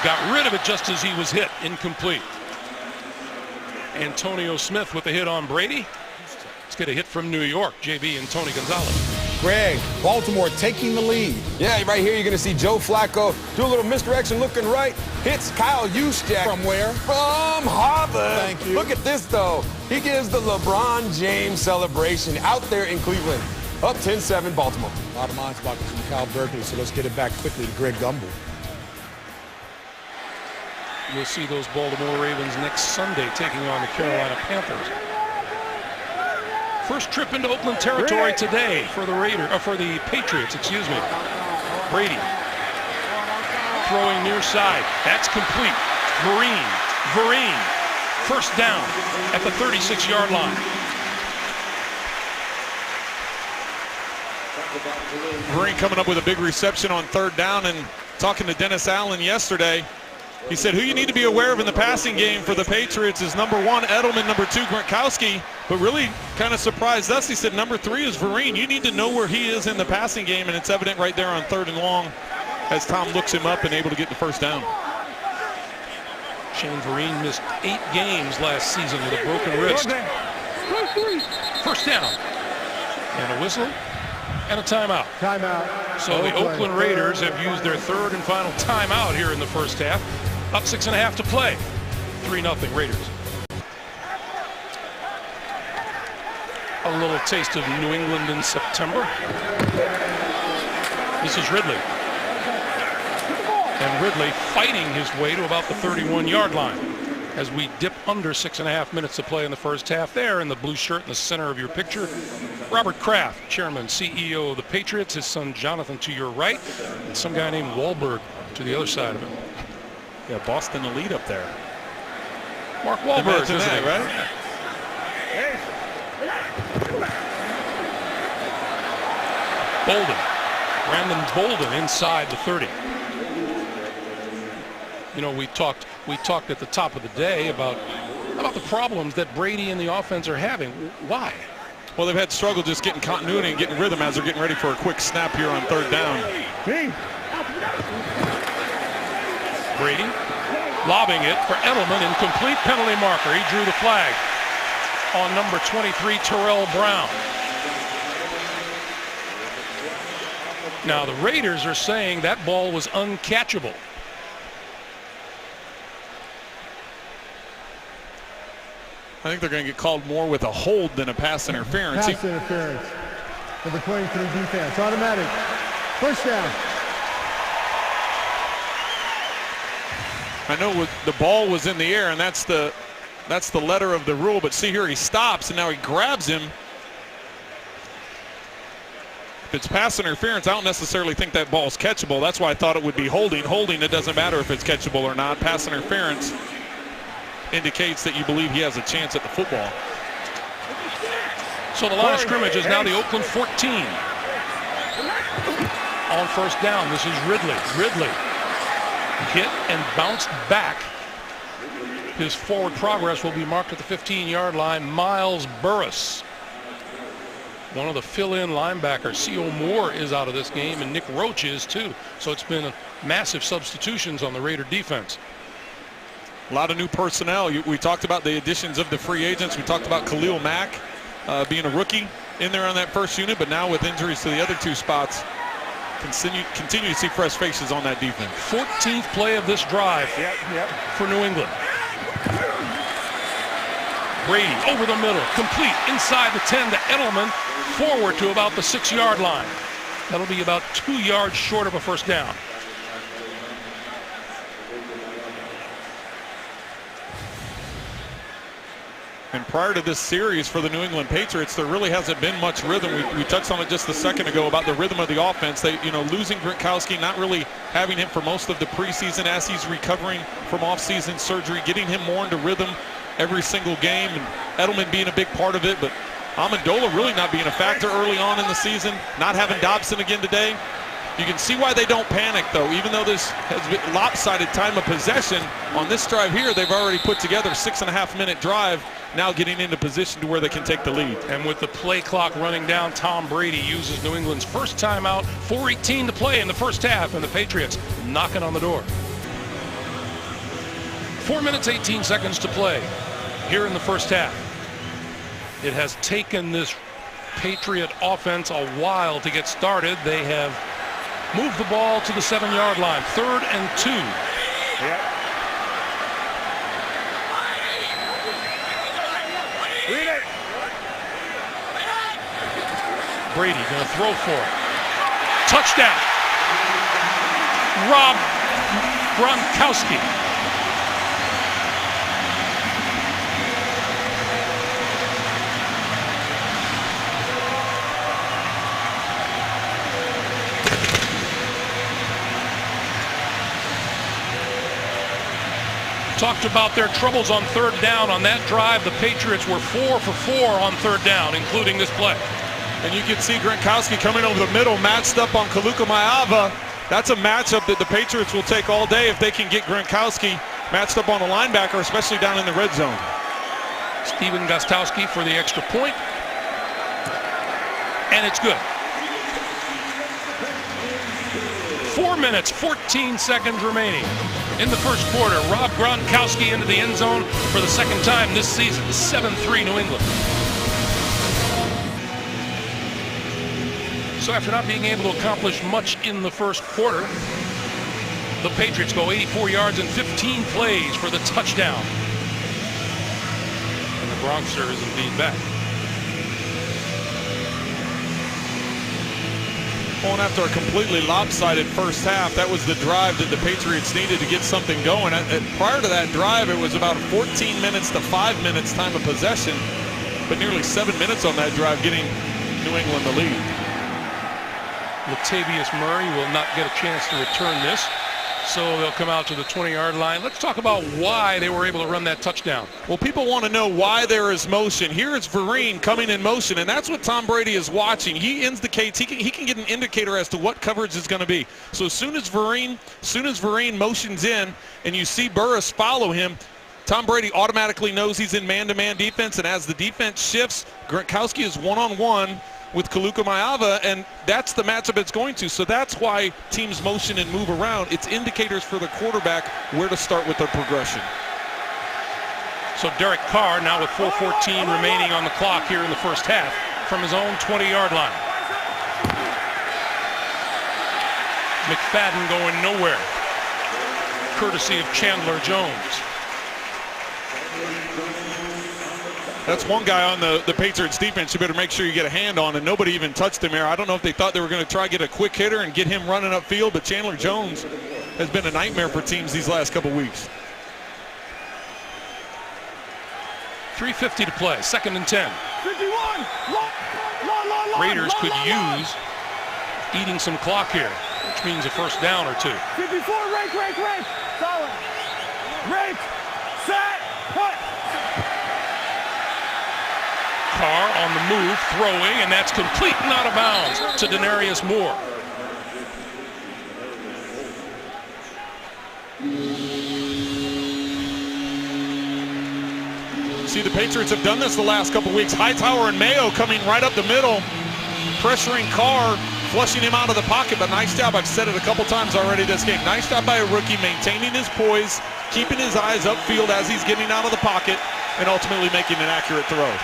Speaker 1: got rid of it just as he was hit. Incomplete. Antonio Smith with a hit on Brady. Let's get a hit from New York. JB and Tony Gonzalez.
Speaker 6: Greg, Baltimore taking the lead.
Speaker 7: Yeah, right here you're going to see Joe Flacco do a little misdirection looking right. Hits Kyle Juszczyk.
Speaker 6: From where?
Speaker 7: From Harvard.
Speaker 6: Thank you.
Speaker 7: Look at this, though. He gives the LeBron James celebration out there in Cleveland. Up 10-7 Baltimore.
Speaker 6: A lot of minds blocking from Kyle Berkeley, so let's get it back quickly to Greg Gumbel.
Speaker 1: You'll see those Baltimore Ravens next Sunday taking on the Carolina Panthers. First trip into Oakland territory today for the Patriots, excuse me. Brady throwing near side. That's complete. Vereen. First down at the 36-yard line.
Speaker 3: Vereen coming up with a big reception on 3rd down, and talking to Dennis Allen yesterday, he said who you need to be aware of in the passing game for the Patriots is number 1, Edelman, number 2, Gronkowski, but really kind of surprised us. He said number 3 is Vereen. You need to know where he is in the passing game, and it's evident right there on 3rd and long as Tom looks him up and able to get the first down.
Speaker 1: Shane Vereen missed 8 games last season with a broken wrist. First down. And a whistle and a timeout.
Speaker 5: Timeout.
Speaker 1: So the Oakland Raiders have used their third and final timeout here in the first half. Up 6.5 to play. 3-0 Raiders. A little taste of New England in September. This is Ridley. And Ridley fighting his way to about the 31-yard line as we dip under 6.5 minutes to play in the first half. There in the blue shirt in the center of your picture, Robert Kraft, chairman, CEO of the Patriots, his son Jonathan to your right, and some guy named Wahlberg to the other side of him.
Speaker 3: Yeah, Boston elite up there.
Speaker 1: Mark Wahlberg, isn't
Speaker 3: that,
Speaker 1: he?
Speaker 3: right?
Speaker 1: Bolden. Brandon Bolden inside the 30. You know, we talked at the top of the day about the problems that Brady and the offense are having. Why?
Speaker 3: Well, they've had struggle just getting continuity and getting rhythm as they're getting ready for a quick snap here on third down.
Speaker 1: Brady lobbing it for Edelman, incomplete, penalty marker. He drew the flag on number 23, Terrell Brown. Now the Raiders are saying that ball was uncatchable.
Speaker 3: I think they're going to get called more with a hold than a pass interference.
Speaker 5: Pass interference. Number 23 defense. Automatic. First down.
Speaker 3: I know the ball was in the air, and that's the letter of the rule. But see here, he stops, and now he grabs him. If it's pass interference, I don't necessarily think that ball's catchable. That's why I thought it would be holding. Holding, it doesn't matter if it's catchable or not. Pass interference indicates that you believe he has a chance at the football.
Speaker 1: So the line of scrimmage is now the Oakland 14. On first down, this is Ridley. Ridley hit and bounced back. His forward progress will be marked at the 15-yard line. Miles Burris, one of the fill-in linebackers. C.O. Moore is out of this game, and Nick Roach is too. So it's been massive substitutions on the Raider defense.
Speaker 3: A lot of new personnel. We talked about the additions of the free agents. We talked about Khalil Mack being a rookie in there on that first unit, but now with injuries to the other two spots, continue to see fresh faces on that defense.
Speaker 1: 14th play of this drive for New England. Brady over the middle, complete inside the 10 to Edelman, forward to about the 6-yard line. That'll be about 2 yards short of a first down.
Speaker 3: And prior to this series for the New England Patriots, there really hasn't been much rhythm. We touched on it just a second ago about the rhythm of the offense. They, losing Gronkowski, not really having him for most of the preseason as he's recovering from off-season surgery, getting him more into rhythm every single game, and Edelman being a big part of it, but Amendola really not being a factor early on in the season, not having Dobson again today. You can see why they don't panic, though. Even though this has been lopsided time of possession, on this drive here, they've already put together a 6.5-minute drive, now getting into position to where they can take the lead. And with the play clock running down, Tom Brady uses New England's first timeout, 4:18 to play in the first half, and the Patriots knocking on the door. 4 minutes, 18 seconds to play here in the first half. It has taken this Patriot offense a while to get started. They have moved the ball to the 7-yard line, 3rd and 2. Brady going to throw for it. Touchdown. Rob Gronkowski. Talked about their troubles on third down. On that drive, the Patriots were 4 for 4 on third down, including this play. And you can see Gronkowski coming over the middle, matched up on Kaluka Maiava. That's a matchup that the Patriots will take all day if they can get Gronkowski matched up on a linebacker, especially down in the red zone.
Speaker 1: Steven Gostkowski for the extra point. And it's good. 4 minutes, 14 seconds remaining. In the first quarter, Rob Gronkowski into the end zone for the second time this season. 7-3 New England. So after not being able to accomplish much in the first quarter, the Patriots go 84 yards and 15 plays for the touchdown. And the Bronxer is indeed back.
Speaker 3: Going after a completely lopsided first half, that was the drive that the Patriots needed to get something going. Prior to that drive, it was about 14 minutes to 5 minutes time of possession, but nearly 7 minutes on that drive getting New England the lead.
Speaker 1: Latavius Murray will not get a chance to return this, so they'll come out to the 20-yard line. Let's talk about why they were able to run that touchdown.
Speaker 3: Well, people want to know why there is motion. Here is Vereen coming in motion, and that's what Tom Brady is watching. He indicates he can get an indicator as to what coverage is going to be. So as soon as Vereen motions in, and you see Burris follow him, Tom Brady automatically knows he's in man-to-man defense, and as the defense shifts, Gronkowski is one-on-one with Kaluka Maiava, and that's the matchup it's going to. So that's why teams motion and move around. It's indicators for the quarterback where to start with their progression.
Speaker 1: So Derek Carr now with 4:14 remaining on the clock here in the first half from his own 20-yard line. McFadden going nowhere, courtesy of Chandler Jones.
Speaker 3: That's one guy on the Patriots defense you better make sure you get a hand on, and nobody even touched him there. I don't know if they thought they were going to try to get a quick hitter and get him running upfield, but Chandler Jones has been a nightmare for teams these last couple weeks.
Speaker 1: 3:50 to play, 2nd and 10.
Speaker 4: 51.
Speaker 1: Raiders could use eating some clock here, which means a first down or two.
Speaker 4: 54. Rake. Solid. Rake. Set. Put.
Speaker 1: Carr on the move, throwing, and that's complete and out of bounds to Denarius Moore.
Speaker 3: See, the Patriots have done this the last couple weeks. Hightower and Mayo coming right up the middle, pressuring Carr, flushing him out of the pocket, but nice job. I've said it a couple times already this game. Nice job by a rookie maintaining his poise, keeping his eyes upfield as he's getting out of the pocket, and ultimately making an accurate throw.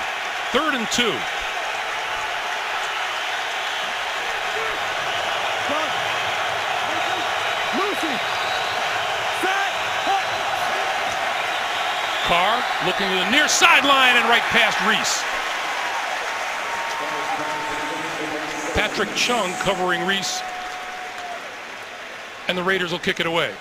Speaker 1: 3rd and 2. Carr looking to the near sideline and right past Reese. Patrick Chung covering Reese, and the Raiders will kick it away.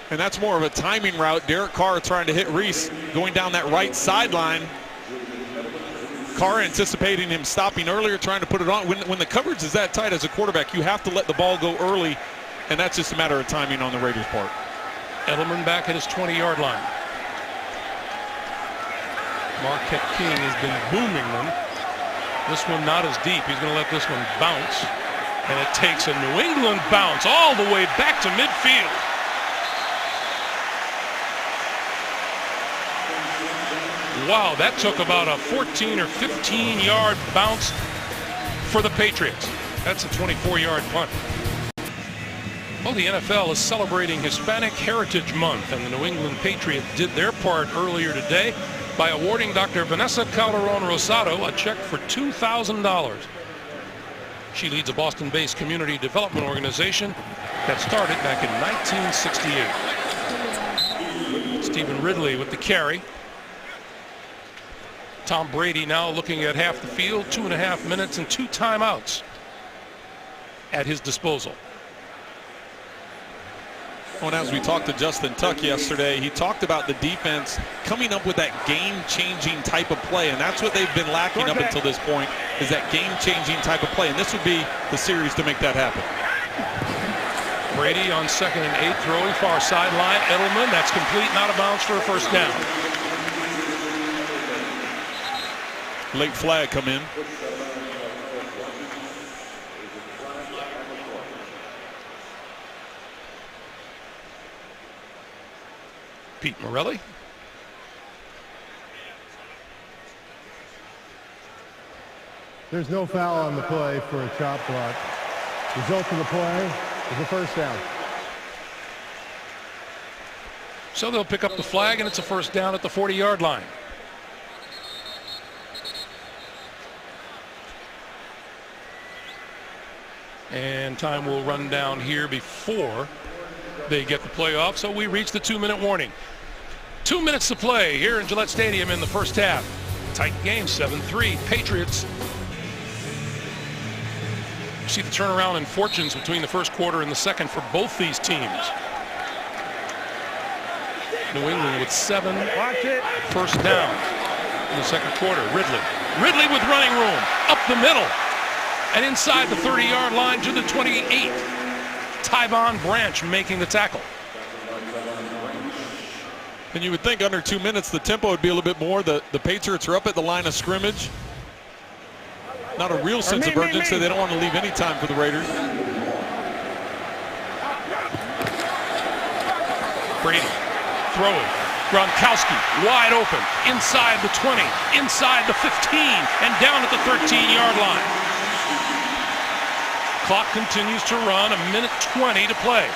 Speaker 3: And that's more of a timing route. Derek Carr trying to hit Reese going down that right sideline. Carr anticipating him stopping earlier, trying to put it on. When the coverage is that tight as a quarterback, you have to let the ball go early, and that's just a matter of timing on the Raiders' part.
Speaker 1: Edelman back at his 20-yard line. Marquette King has been booming them. This one not as deep. He's going to let this one bounce, and it takes a New England bounce all the way back to midfield. Wow, that took about a 14 or 15-yard bounce for the Patriots. That's a 24-yard punt. Well, the NFL is celebrating Hispanic Heritage Month, and the New England Patriots did their part earlier today by awarding Dr. Vanessa Calderon Rosado a check for $2,000. She leads a Boston-based community development organization that started back in 1968. Stephen Ridley with the carry. Tom Brady now looking at half the field, 2.5 minutes and 2 timeouts at his disposal.
Speaker 3: Well, and as we talked to Justin Tuck yesterday, he talked about the defense coming up with that game-changing type of play, and that's what they've been lacking up until this point, is that game-changing type of play, and this would be the series to make that happen.
Speaker 1: Brady on 2nd and 8, throwing far sideline. Edelman, that's complete, not a bounce for a first down.
Speaker 3: Late flag come in.
Speaker 1: Pete Morelli.
Speaker 5: There's no foul on the play for a chop block. Result of the play is a first down.
Speaker 1: So they'll pick up the flag, and it's a first down at the 40-yard line. And time will run down here before they get the play off, so we reach the 2-minute warning. 2 minutes to play here in Gillette Stadium in the first half. Tight game, 7-3. Patriots. You see the turnaround in fortunes between the first quarter and the second for both these teams. New England with 7 first down in the second quarter. Ridley with running room up the middle and inside the 30-yard line to the 28. Tyvon Branch making the tackle.
Speaker 3: And you would think under 2 minutes the tempo would be a little bit more. The Patriots are up at the line of scrimmage. Not a real sense of urgency. They don't want to leave any time for the Raiders.
Speaker 1: Brady throwing. Gronkowski wide open inside the 20, inside the 15, and down at the 13-yard line. Clock continues to run, 1:20 to play.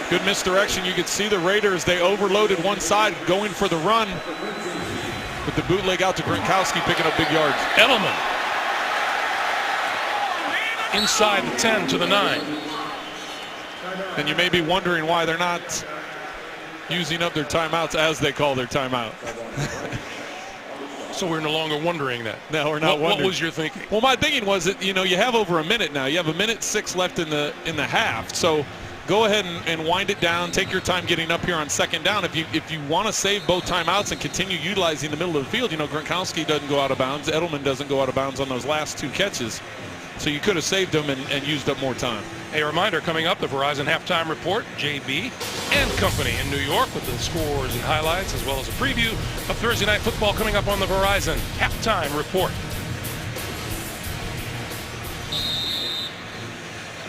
Speaker 3: Good misdirection. You could see the Raiders, they overloaded one side going for the run. With the bootleg out to Gronkowski picking up big yards.
Speaker 1: Edelman inside the 10 to the 9.
Speaker 3: And you may be wondering why they're not using up their timeouts as they call their timeout.
Speaker 1: So we're no longer wondering that.
Speaker 3: No, we're not wondering.
Speaker 1: What was your thinking?
Speaker 3: Well, my thinking was that, you know, you have over a minute now. You have 1:06 left in the half. So go ahead and wind it down. Take your time getting up here on second down. If you want to save both timeouts and continue utilizing the middle of the field, you know, Gronkowski doesn't go out of bounds. Edelman doesn't go out of bounds on those last 2 catches. So you could have saved them and used up more time.
Speaker 1: A reminder coming up, the Verizon Halftime Report, JB and company in New York with the scores and highlights, as well as a preview of Thursday Night Football coming up on the Verizon Halftime Report.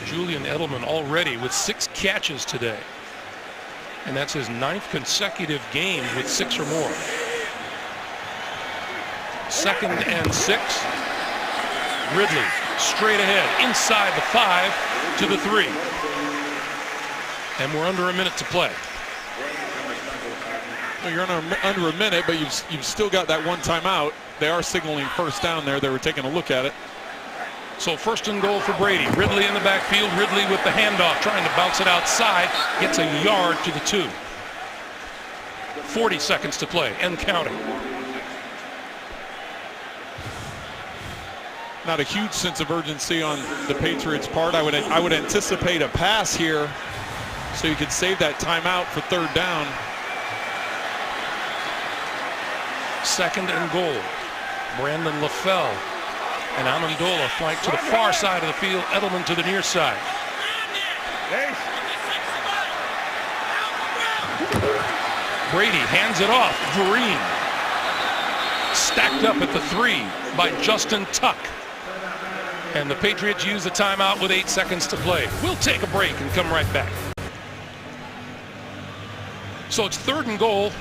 Speaker 1: Julian Edelman already with 6 catches today. And that's his 9th consecutive game with 6 or more. 2nd and 6. Ridley straight ahead inside the 5 to the 3. And we're under a minute to play.
Speaker 3: Well, you're under a minute, but you've still got that one timeout. They are signaling first down there. They were taking a look at it.
Speaker 1: So first and goal for Brady. Ridley in the backfield. Ridley with the handoff, trying to bounce it outside. Gets a yard to the 2. 40 seconds to play and counting.
Speaker 3: Not a huge sense of urgency on the Patriots' part. I would anticipate a pass here so you could save that timeout for third down.
Speaker 1: 2nd and goal. Brandon LaFell and Amendola flank to the far side of the field. Edelman to the near side. Brady hands it off. Green stacked up at the 3 by Justin Tuck. And the Patriots use the timeout with 8 seconds to play. We'll take a break and come right back. So it's 3rd and goal,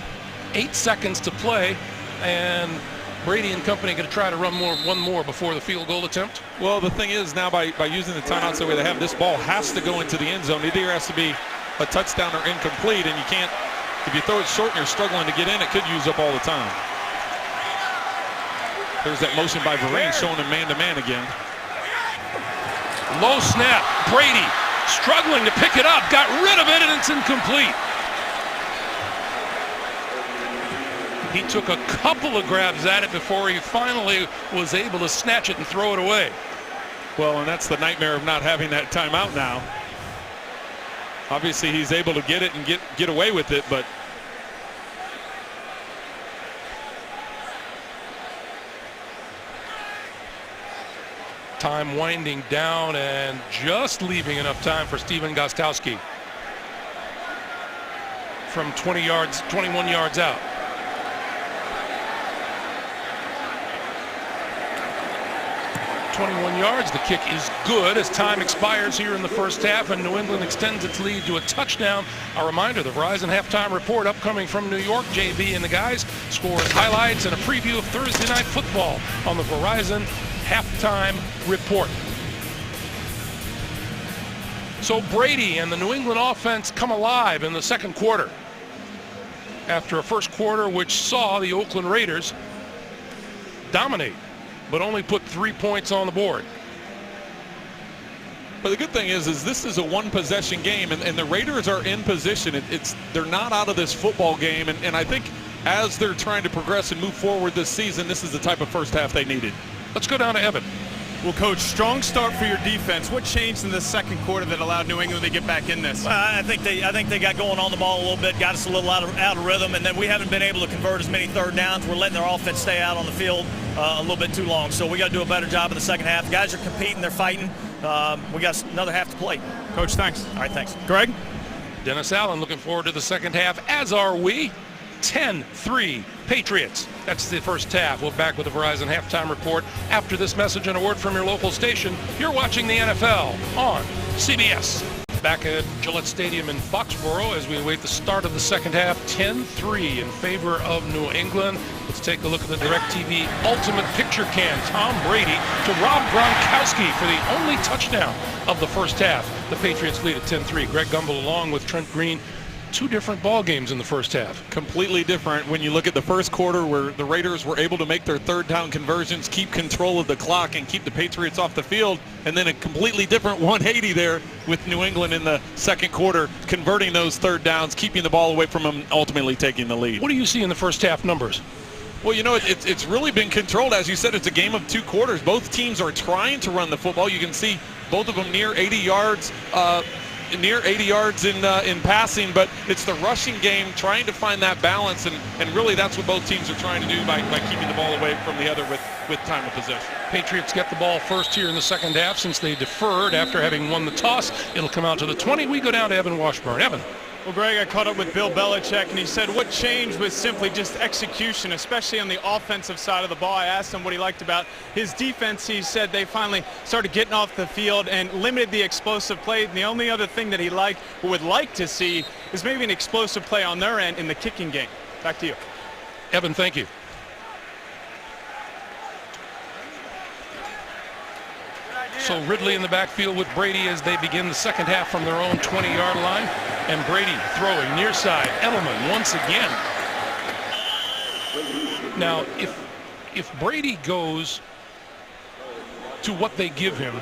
Speaker 1: 8 seconds to play, and Brady and company going to try to run one more before the field goal attempt.
Speaker 3: Well, the thing is now by using the timeouts the way they have, this ball has to go into the end zone. It either has to be a touchdown or incomplete, and you can't, if you throw it short and you're struggling to get in, it could use up all the time. There's that motion by Vereen showing him man-to-man again.
Speaker 1: Low snap. Brady struggling to pick it up. Got rid of it, and it's incomplete. He took a couple of grabs at it before he finally was able to snatch it and throw it away.
Speaker 3: Well, and that's the nightmare of not having that timeout now. Obviously, he's able to get it and get away with it, but
Speaker 1: time winding down and just leaving enough time for Stephen Gostkowski from 21 yards out. 21 yards. The kick is good as time expires here in the first half, and New England extends its lead to a touchdown. A reminder, the Verizon halftime report upcoming from New York. JB and the guys, scores, highlights, and a preview of Thursday Night Football on the Verizon halftime report. So Brady and the New England offense come alive in the second quarter, after a first quarter which saw the Oakland Raiders dominate, but only put 3 points on the board.
Speaker 3: But the good thing is this is a one-possession game, and the Raiders are in position. They're not out of this football game, and I think as they're trying to progress and move forward this season, this is the type of first half they needed.
Speaker 1: Let's go down to Evan.
Speaker 2: Well, Coach, strong start for your defense. What changed in the second quarter that allowed New England to get back in this?
Speaker 8: I think they got going on the ball a little bit, got us a little out of rhythm, and then we haven't been able to convert as many third downs. We're letting their offense stay out on the field a little bit too long. So we got to do a better job in the second half. The guys are competing, they're fighting. We got another half to play.
Speaker 2: Coach, thanks.
Speaker 8: All right, thanks.
Speaker 2: Greg?
Speaker 1: Dennis Allen looking forward to the second half, as are we. 10-3 Patriots. That's the first half. We'll be back with the Verizon halftime report after this message and a word from your local station. You're watching the NFL on CBS. Back at Gillette Stadium in Foxborough as we await the start of the second half. 10-3 in favor of New England. Let's take a look at the DirecTV Ultimate Picture Cam. Tom Brady to Rob Gronkowski for the only touchdown of the first half. The Patriots lead at 10-3. Greg Gumbel along with Trent Green. Two different ball games in the first half.
Speaker 3: Completely different when you look at the first quarter, where the Raiders were able to make their third down conversions, keep control of the clock, and keep the Patriots off the field. And then a completely different 180 there with New England in the second quarter, converting those third downs, keeping the ball away from them, ultimately taking the lead.
Speaker 1: What do you see in the first half numbers?
Speaker 3: Well, you know, it's really been controlled. As you said, it's a game of two quarters. Both teams are trying to run the football. You can see both of them near 80 yards. Near 80 yards in passing, but it's the rushing game, trying to find that balance, and really that's what both teams are trying to do by keeping the ball away from the other with time of possession.
Speaker 1: Patriots get the ball first here in the second half since they deferred after having won the toss. It'll come out to the 20. We go down to Evan Washburn. Evan.
Speaker 2: Well, Greg, I caught up with Bill Belichick, and he said what changed was simply just execution, especially on the offensive side of the ball. I asked him what he liked about his defense. He said they finally started getting off the field and limited the explosive play. And the only other thing that he would like to see is maybe an explosive play on their end in the kicking game. Back to you.
Speaker 1: Evan, thank you. So Ridley in the backfield with Brady as they begin the second half from their own 20-yard line. And Brady throwing near side. Edelman once again. Now, if Brady goes to what they give him,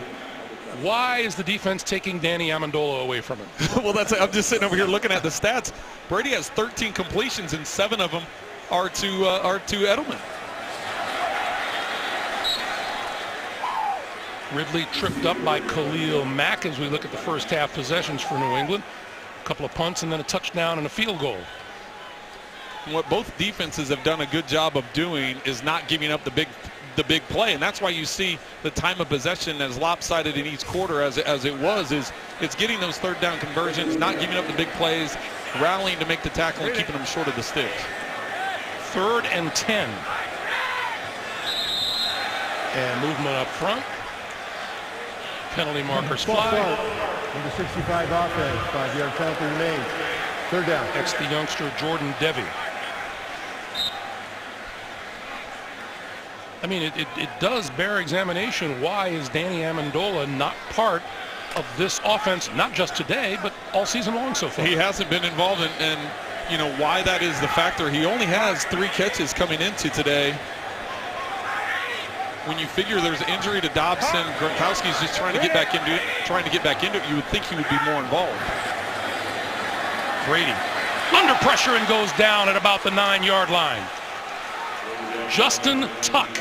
Speaker 1: why is the defense taking Danny Amendola away from him?
Speaker 3: Well, I'm just sitting over here looking at the stats. Brady has 13 completions, and 7 of them are to Edelman.
Speaker 1: Ridley tripped up by Khalil Mack as we look at the first half possessions for New England. A couple of punts and then a touchdown and a field goal.
Speaker 3: What both defenses have done a good job of doing is not giving up the big play, and that's why you see the time of possession as lopsided in each quarter as it was. It's getting those third down conversions, not giving up the big plays, rallying to make the tackle and keeping them short of the sticks.
Speaker 1: 3rd and 10. And movement up front. Penalty markers fly.
Speaker 5: Number 65 offense, 5-yard penalty remains. Third down.
Speaker 1: That's the youngster Jordan Devy. I mean, it does bear examination. Why is Danny Amendola not part of this offense, not just today, but all season long so far?
Speaker 3: He hasn't been involved, and you know why that is the factor. He only has 3 catches coming into today. When you figure there's an injury to Dobson, Gronkowski's just trying to get back into it. You would think he would be more involved.
Speaker 1: Brady under pressure and goes down at about the 9-yard line. Justin Tuck.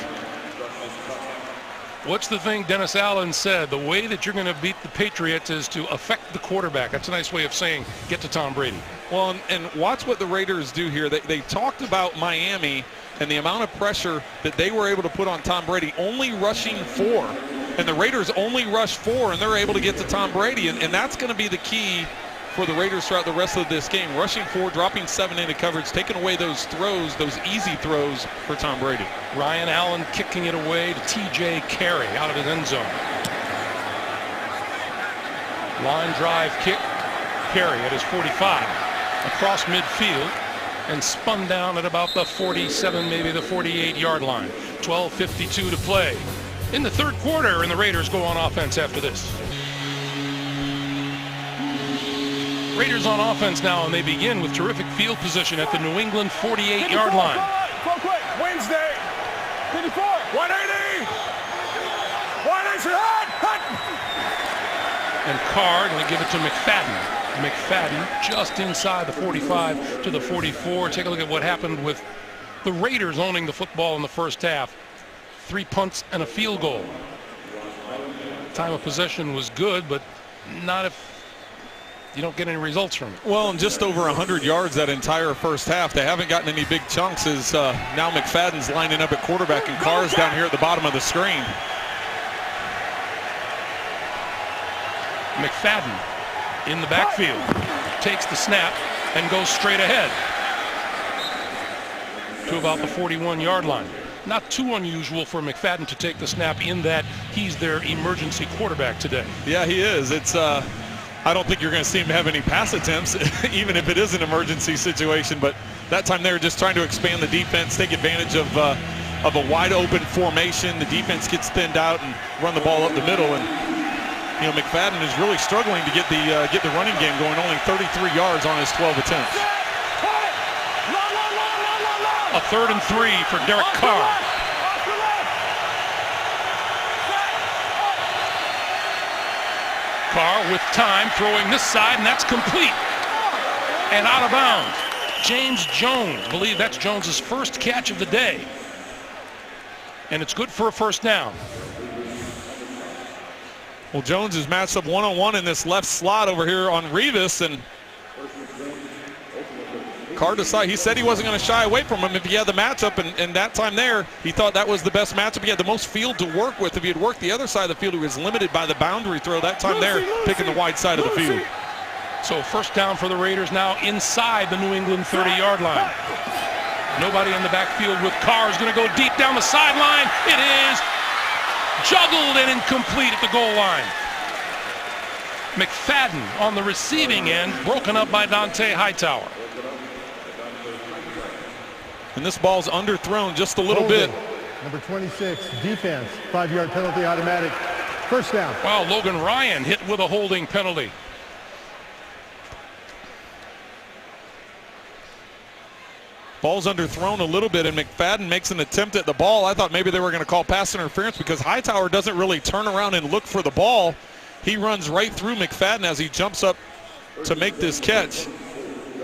Speaker 1: What's the thing Dennis Allen said? The way that you're going to beat the Patriots is to affect the quarterback. That's a nice way of saying get to Tom Brady.
Speaker 3: Well, and watch what the Raiders do here. They talked about Miami and the amount of pressure that they were able to put on Tom Brady, only rushing 4. And the Raiders only rush 4, and they're able to get to Tom Brady. And that's going to be the key for the Raiders throughout the rest of this game. Rushing 4, dropping 7 into coverage, taking away those throws, those easy throws for Tom Brady.
Speaker 1: Ryan Allen kicking it away to T.J. Carey out of his end zone. Line drive kick. Carey at his 45. Across midfield and spun down at about the 47, maybe the 48-yard line. 12:52 to play in the third quarter, and the Raiders go on offense after this. Raiders on offense now, and they begin with terrific field position at the New England 48-yard line.
Speaker 4: Wednesday. 54. 180. 180. Hut.
Speaker 1: And Carr going to give it to McFadden. McFadden just inside the 45 to the 44. Take a look at what happened with the Raiders owning the football in the first half. 3 punts and a field goal. Time of possession was good, but not if you don't get any results from it.
Speaker 3: Well, and just over 100 yards that entire first half. They haven't gotten any big chunks as now McFadden's lining up at quarterback and Carr's down here at the bottom of the screen.
Speaker 1: McFadden in the backfield, takes the snap and goes straight ahead to about the 41-yard line. Not too unusual for McFadden to take the snap in that he's their emergency quarterback today.
Speaker 3: Yeah, he is. It's I don't think you're going to see him have any pass attempts, even if it is an emergency situation. But that time they were just trying to expand the defense, take advantage of a wide open formation. The defense gets thinned out and run the ball up the middle. And you know, McFadden is really struggling to get the running game going. Only 33 yards on his 12 attempts.
Speaker 1: A 3rd and 3 for Derek Carr. Carr with time throwing this side, and that's complete and out of bounds. James Jones, I believe that's Jones's first catch of the day, and it's good for a first down.
Speaker 3: Well, Jones is matched up one-on-one in this left slot over here on Revis, and Carr decided, he said he wasn't going to shy away from him if he had the matchup, and that time there, he thought that was the best matchup. He had the most field to work with. If he had worked the other side of the field, he was limited by the boundary throw. That time there, picking the wide side of the field.
Speaker 1: So first down for the Raiders now inside the New England 30-yard line. Nobody in the backfield with Carr is going to go deep down the sideline. It is juggled and incomplete at the goal line. McFadden on the receiving end, broken up by Dante Hightower.
Speaker 3: And this ball's underthrown just a little bit.
Speaker 5: Number 26, defense, 5-yard penalty, automatic. First down.
Speaker 1: Wow, Logan Ryan hit with a holding penalty.
Speaker 3: Ball's underthrown a little bit, and McFadden makes an attempt at the ball. I thought maybe they were going to call pass interference because Hightower doesn't really turn around and look for the ball. He runs right through McFadden as he jumps up to make this catch.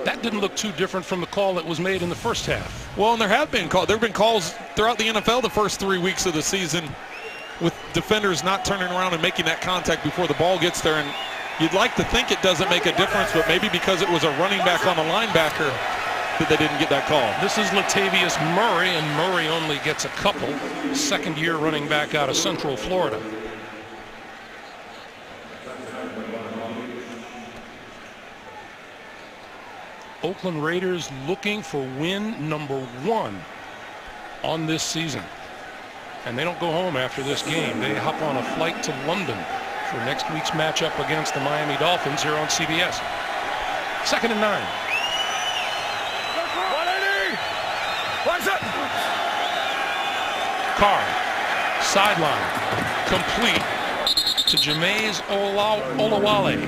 Speaker 1: That didn't look too different from the call that was made in the first half.
Speaker 3: Well, and there have been calls throughout the NFL the first 3 weeks of the season with defenders not turning around and making that contact before the ball gets there. And you'd like to think it doesn't make a difference, but maybe because it was a running back on the linebacker that they didn't get that call.
Speaker 1: This is Latavius Murray, and Murray only gets a couple. Second-year running back out of Central Florida. Oakland Raiders looking for win number 1 on this season. And they don't go home after this game. They hop on a flight to London for next week's matchup against the Miami Dolphins here on CBS. 2nd and 9. Carr, sideline, complete to Jameis Olawale.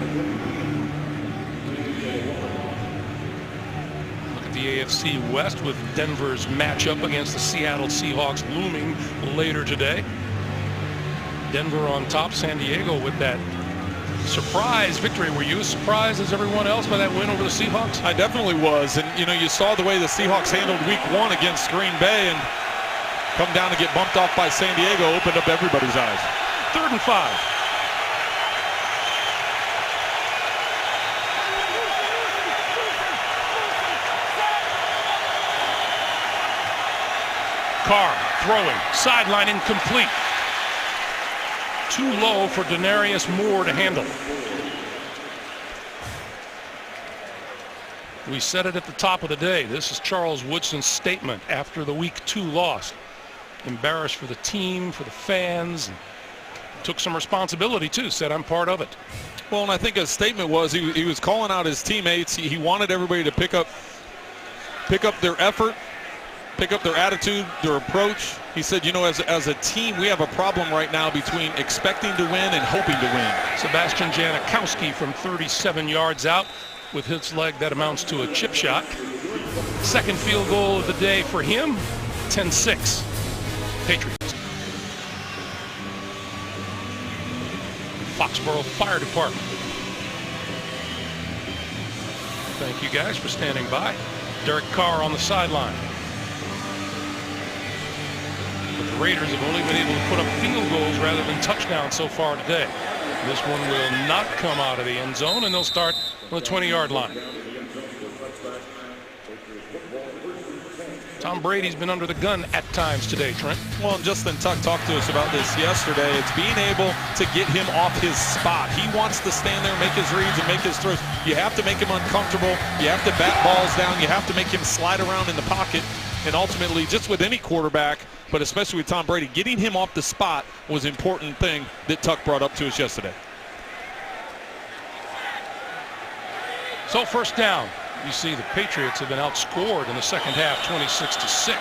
Speaker 1: Look at the AFC West with Denver's matchup against the Seattle Seahawks looming later today. Denver on top, San Diego with that surprise victory. Were you as surprised as everyone else by that win over the Seahawks?
Speaker 3: I definitely was, and you know, you saw the way the Seahawks handled week 1 against Green Bay, and come down and get bumped off by San Diego opened up everybody's eyes.
Speaker 1: 3rd and 5. Carr throwing, sideline incomplete. Too low for Denarius Moore to handle. We said it at the top of the day. This is Charles Woodson's statement after the Week 2 loss. Embarrassed for the team, for the fans. And took some responsibility, too. Said, I'm part of it.
Speaker 3: Well, and I think his statement was he was calling out his teammates. He wanted everybody to pick up their effort, pick up their attitude, their approach. He said, you know, as a team, we have a problem right now between expecting to win and hoping to win.
Speaker 1: Sebastian Janikowski from 37 yards out with his leg. That amounts to a chip shot. Second field goal of the day for him, 10-6. Patriots. Foxborough Fire Department. Thank you guys for standing by. Derek Carr on the sideline. But the Raiders have only been able to put up field goals rather than touchdowns so far today. This one will not come out of the end zone, and they'll start on the 20-yard line. Tom Brady's been under the gun at times today, Trent.
Speaker 3: Well, and Justin Tuck talked to us about this yesterday. It's being able to get him off his spot. He wants to stand there, make his reads, and make his throws. You have to make him uncomfortable. You have to bat balls down. You have to make him slide around in the pocket. And ultimately, just with any quarterback, but especially with Tom Brady, getting him off the spot was an important thing that Tuck brought up to us yesterday.
Speaker 1: So first down. You see the Patriots have been outscored in the second half, 26-6.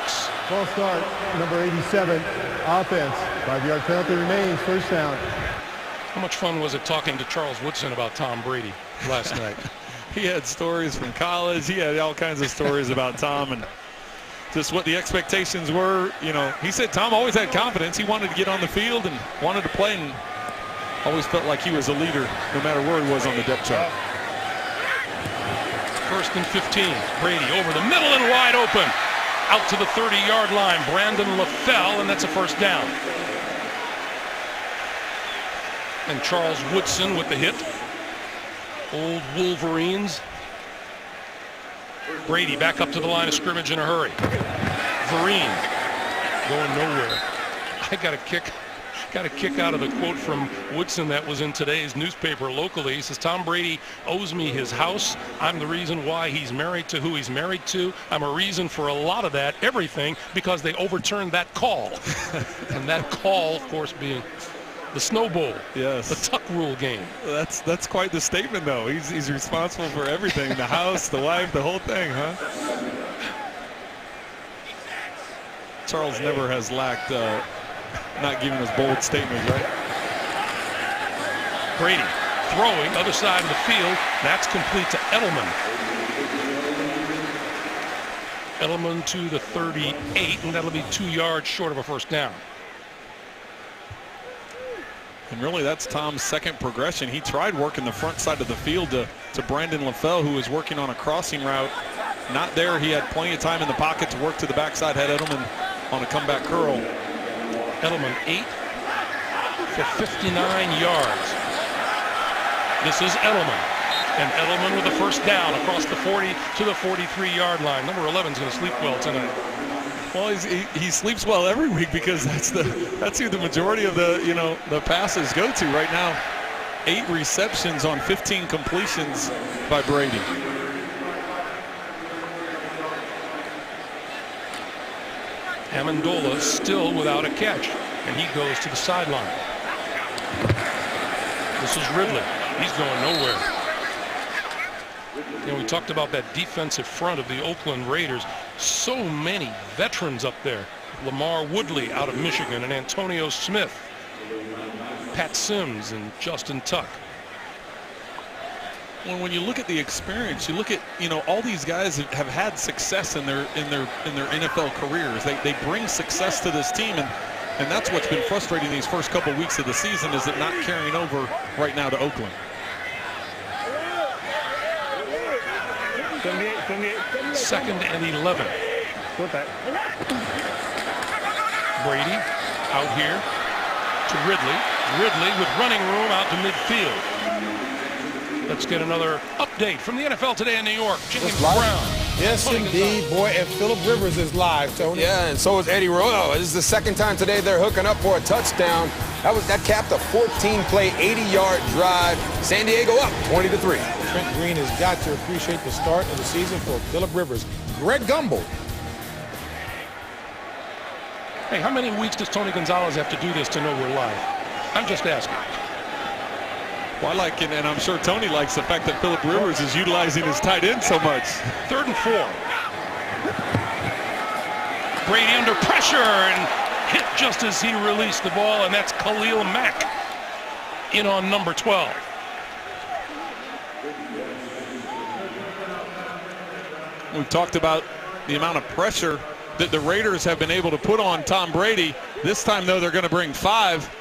Speaker 5: False start, number 87, offense. 5-yard penalty remains, first down.
Speaker 1: How much fun was it talking to Charles Woodson about Tom Brady last night?
Speaker 3: He had stories from college. He had all kinds of stories about Tom and just what the expectations were. You know, he said Tom always had confidence. He wanted to get on the field and wanted to play and always felt like he was a leader no matter where he was on the depth chart.
Speaker 1: First and 15. Brady over the middle and wide open. Out to the 30-yard line. Brandon LaFell, and that's a first down. And Charles Woodson with the hit. Old Wolverines. Brady back up to the line of scrimmage in a hurry. Vereen going nowhere. I got a kick out of the quote from Woodson that was in today's newspaper locally. He says, Tom Brady owes me his house. I'm the reason why he's married to who he's married to. I'm a reason for a lot of that, everything, because they overturned that call. And that call, of course, being the Snow Bowl.
Speaker 3: Yes.
Speaker 1: The Tuck Rule game.
Speaker 3: That's quite the statement, though. He's responsible for everything, the house, the wife, the whole thing, huh? Charles never has lacked not giving us bold statements, right?
Speaker 1: Brady throwing, other side of the field. That's complete to Edelman. Edelman to the 38, and that'll be 2 yards short of a first down.
Speaker 3: And really, that's Tom's second progression. He tried working the front side of the field to Brandon LaFell, who was working on a crossing route. Not there. He had plenty of time in the pocket to work to the backside. Had Edelman on a comeback curl.
Speaker 1: Edelman 8 for 59 yards. This is Edelman. And Edelman with a first down across the 40 to the 43-yard line. Number 11 is going to sleep well tonight.
Speaker 3: Well, he sleeps well every week because that's who the majority of the passes go to right now. 8 receptions on 15 completions by Brady.
Speaker 1: Amendola still without a catch, and he goes to the sideline. This is Ridley. He's going nowhere. We talked about that defensive front of the Oakland Raiders. So many veterans up there. Lamar Woodley out of Michigan and Antonio Smith. Pat Sims and Justin Tuck.
Speaker 3: Well, when you look at the experience, you look at all these guys have had success in their NFL careers. They bring success to this team, and that's what's been frustrating these first couple weeks of the season, is it not carrying over right now to Oakland.
Speaker 1: Second and 11. Brady out here to Ridley. Ridley with running room out to midfield. Let's get another update from the NFL Today in New York. James Brown.
Speaker 6: Yes, indeed, boy. And Phillip Rivers is live, Tony.
Speaker 7: Yeah, and so is Eddie Rowe. This is the second time today they're hooking up for a touchdown That capped a 14-play, 80-yard drive. San Diego up 20-3.
Speaker 6: Trent Green has got to appreciate the start of the season for Phillip Rivers. Greg Gumbel.
Speaker 1: Hey, how many weeks does Tony Gonzalez have to do this to know we're live? I'm just asking.
Speaker 3: Well, I like it, and I'm sure Tony likes the fact that Phillip Rivers is utilizing his tight end so much.
Speaker 1: 3rd and 4. Brady under pressure and hit just as he released the ball, and that's Khalil Mack in on number 12.
Speaker 3: We've talked about the amount of pressure that the Raiders have been able to put on Tom Brady. This time, though, they're going to bring 5.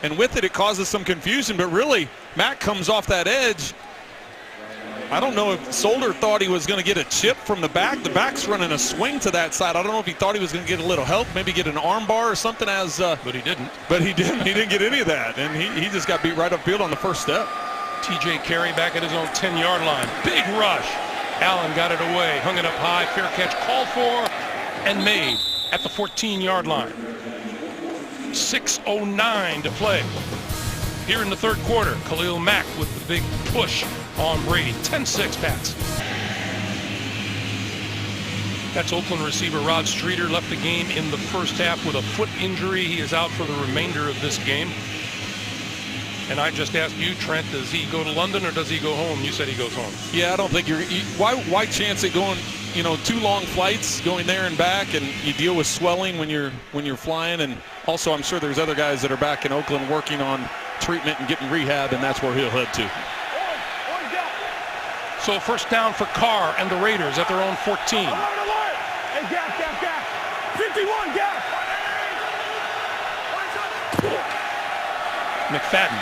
Speaker 3: And with it, it causes some confusion. But really, Mack comes off that edge. I don't know if Solder thought he was going to get a chip from the back. The back's running a swing to that side. I don't know if he thought he was going to get a little help, maybe get an arm bar or something.
Speaker 1: But he didn't.
Speaker 3: But he didn't. He didn't get any of that. And he just got beat right upfield on the first step.
Speaker 1: T.J. Carey back at his own 10-yard line. Big rush. Allen got it away, hung it up high, fair catch called for, and made at the 14-yard line. 6:09 to play. Here in the 3rd quarter, Khalil Mack with the big push on Brady. 10-6 Pats. That's Oakland receiver Rod Streeter, left the game in the first half with a foot injury. He is out for the remainder of this game. And I just asked you, Trent, does he go to London or does he go home? You said he goes home.
Speaker 3: Yeah, I don't think why chance it going, 2 long flights going there and back, and you deal with swelling when you're flying. And also, I'm sure there's other guys that are back in Oakland working on treatment and getting rehab, and that's where he'll head to.
Speaker 1: So 1st down for Carr and the Raiders at their own 14.
Speaker 4: Hey, gap. 51, gap.
Speaker 1: McFadden.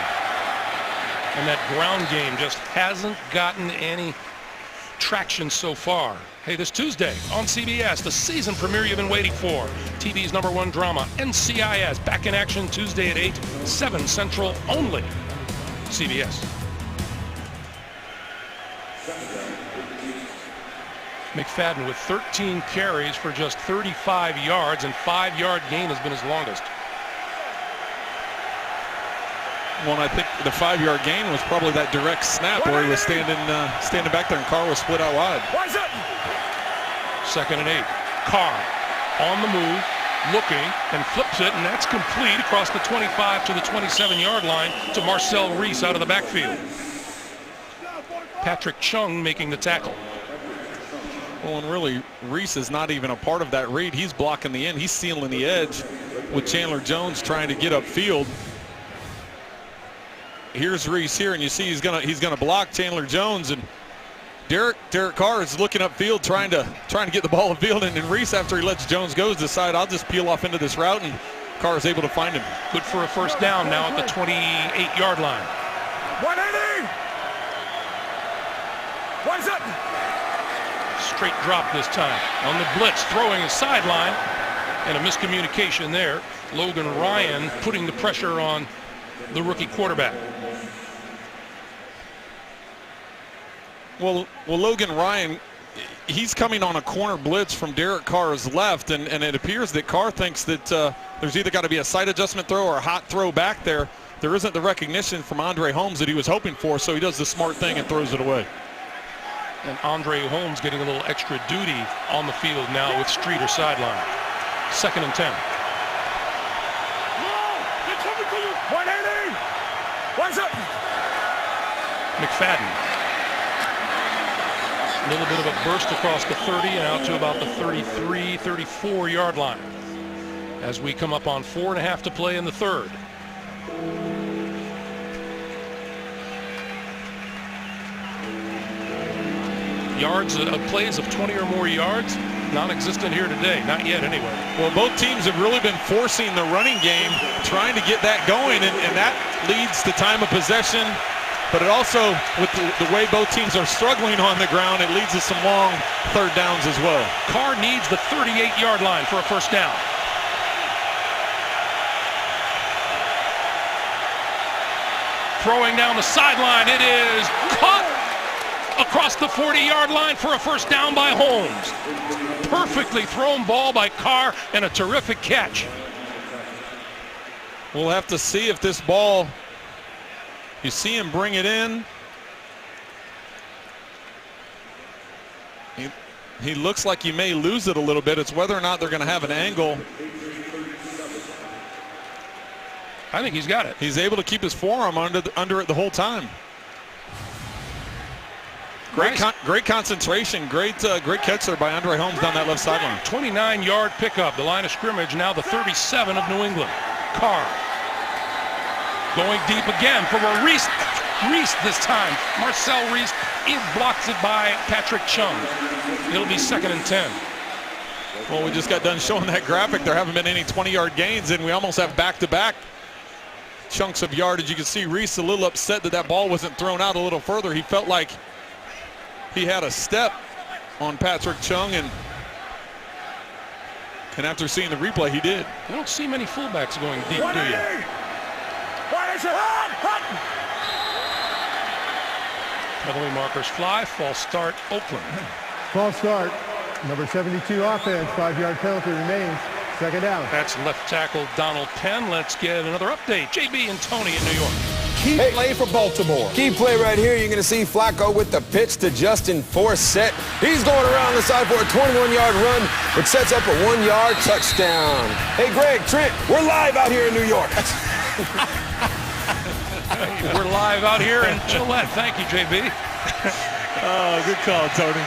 Speaker 1: And that ground game just hasn't gotten any traction so far. Hey, this Tuesday on CBS, the season premiere you've been waiting for. TV's #1 drama, NCIS, back in action Tuesday at 8, 7 Central only. CBS. McFadden with 13 carries for just 35 yards, and 5-yard gain has been his longest.
Speaker 3: Well, I think the 5-yard gain was probably that direct snap where he was standing back there and Carr was split out wide.
Speaker 1: 2nd and 8. Carr on the move, looking, and flips it, and that's complete across the 25 to the 27-yard line to Marcel Reese out of the backfield. Patrick Chung making the tackle.
Speaker 3: Well, and really, Reese is not even a part of that read. He's blocking the end. He's sealing the edge with Chandler Jones trying to get upfield. Here's Reese here, and you see he's gonna block Chandler Jones, and Derek Carr is looking upfield trying to get the ball upfield, and Reese, after he lets Jones go, decide I'll just peel off into this route, and Carr is able to find him.
Speaker 1: Good for a 1st down now at the 28-yard line.
Speaker 4: 180. What is it?
Speaker 1: Straight drop this time on the blitz, throwing a sideline, and a miscommunication there. Logan Ryan putting the pressure on the rookie quarterback.
Speaker 3: Well, Logan Ryan, he's coming on a corner blitz from Derek Carr's left, and it appears that Carr thinks that there's either got to be a side adjustment throw or a hot throw back there. There isn't the recognition from Andre Holmes that he was hoping for, so he does the smart thing and throws it away.
Speaker 1: And Andre Holmes getting a little extra duty on the field now with Streeter sideline. 2nd and 10.
Speaker 4: 180. What's up?
Speaker 1: McFadden. A little bit of a burst across the 30 and out to about the 33, 34-yard line as we come up on 4.5 to play in the 3rd. Yards, plays of 20 or more yards, non-existent here today. Not yet, anyway.
Speaker 3: Well, both teams have really been forcing the running game, trying to get that going, and that leads to time of possession. But it also, with the way both teams are struggling on the ground, it leads to some long 3rd downs as well.
Speaker 1: Carr needs the 38-yard line for a 1st down. Throwing down the sideline, it is caught across the 40-yard line for a 1st down by Holmes. Perfectly thrown ball by Carr and a terrific catch.
Speaker 3: We'll have to see if this ball, you see him bring it in. He looks like he may lose it a little bit. It's whether or not they're going to have an angle.
Speaker 1: I think he's got it.
Speaker 3: He's able to keep his forearm under it the whole time. Great concentration. Great catch there by Andre Holmes down that left sideline.
Speaker 1: 29-yard pickup. The line of scrimmage now the 37 of New England. Carr going deep again for a Reese. Reese this time. Marcel Reese. He blocks it by Patrick Chung. It'll be 2nd and 10.
Speaker 3: Well, we just got done showing that graphic. There haven't been any 20-yard gains, and we almost have back-to-back chunks of yardage. You can see Reese a little upset that ball wasn't thrown out a little further. He felt like he had a step on Patrick Chung, and after seeing the replay, he did.
Speaker 1: You don't see many fullbacks going deep, do you?
Speaker 4: What is it? Hot!
Speaker 1: Penalty markers fly. False start, Oakland.
Speaker 5: False start. Number 72 offense. 5-yard penalty remains. 2nd down.
Speaker 1: That's left tackle Donald Penn. Let's get another update. JB and Tony in New York.
Speaker 6: Key play for Baltimore.
Speaker 7: Key play right here. You're going to see Flacco with the pitch to Justin Forsett. He's going around the side for a 21-yard run, which sets up a 1-yard touchdown. Hey, Greg, Trent, we're live out here in New York.
Speaker 1: We're live out here in Gillette. Thank you, JB.
Speaker 3: Oh, good call, Tony.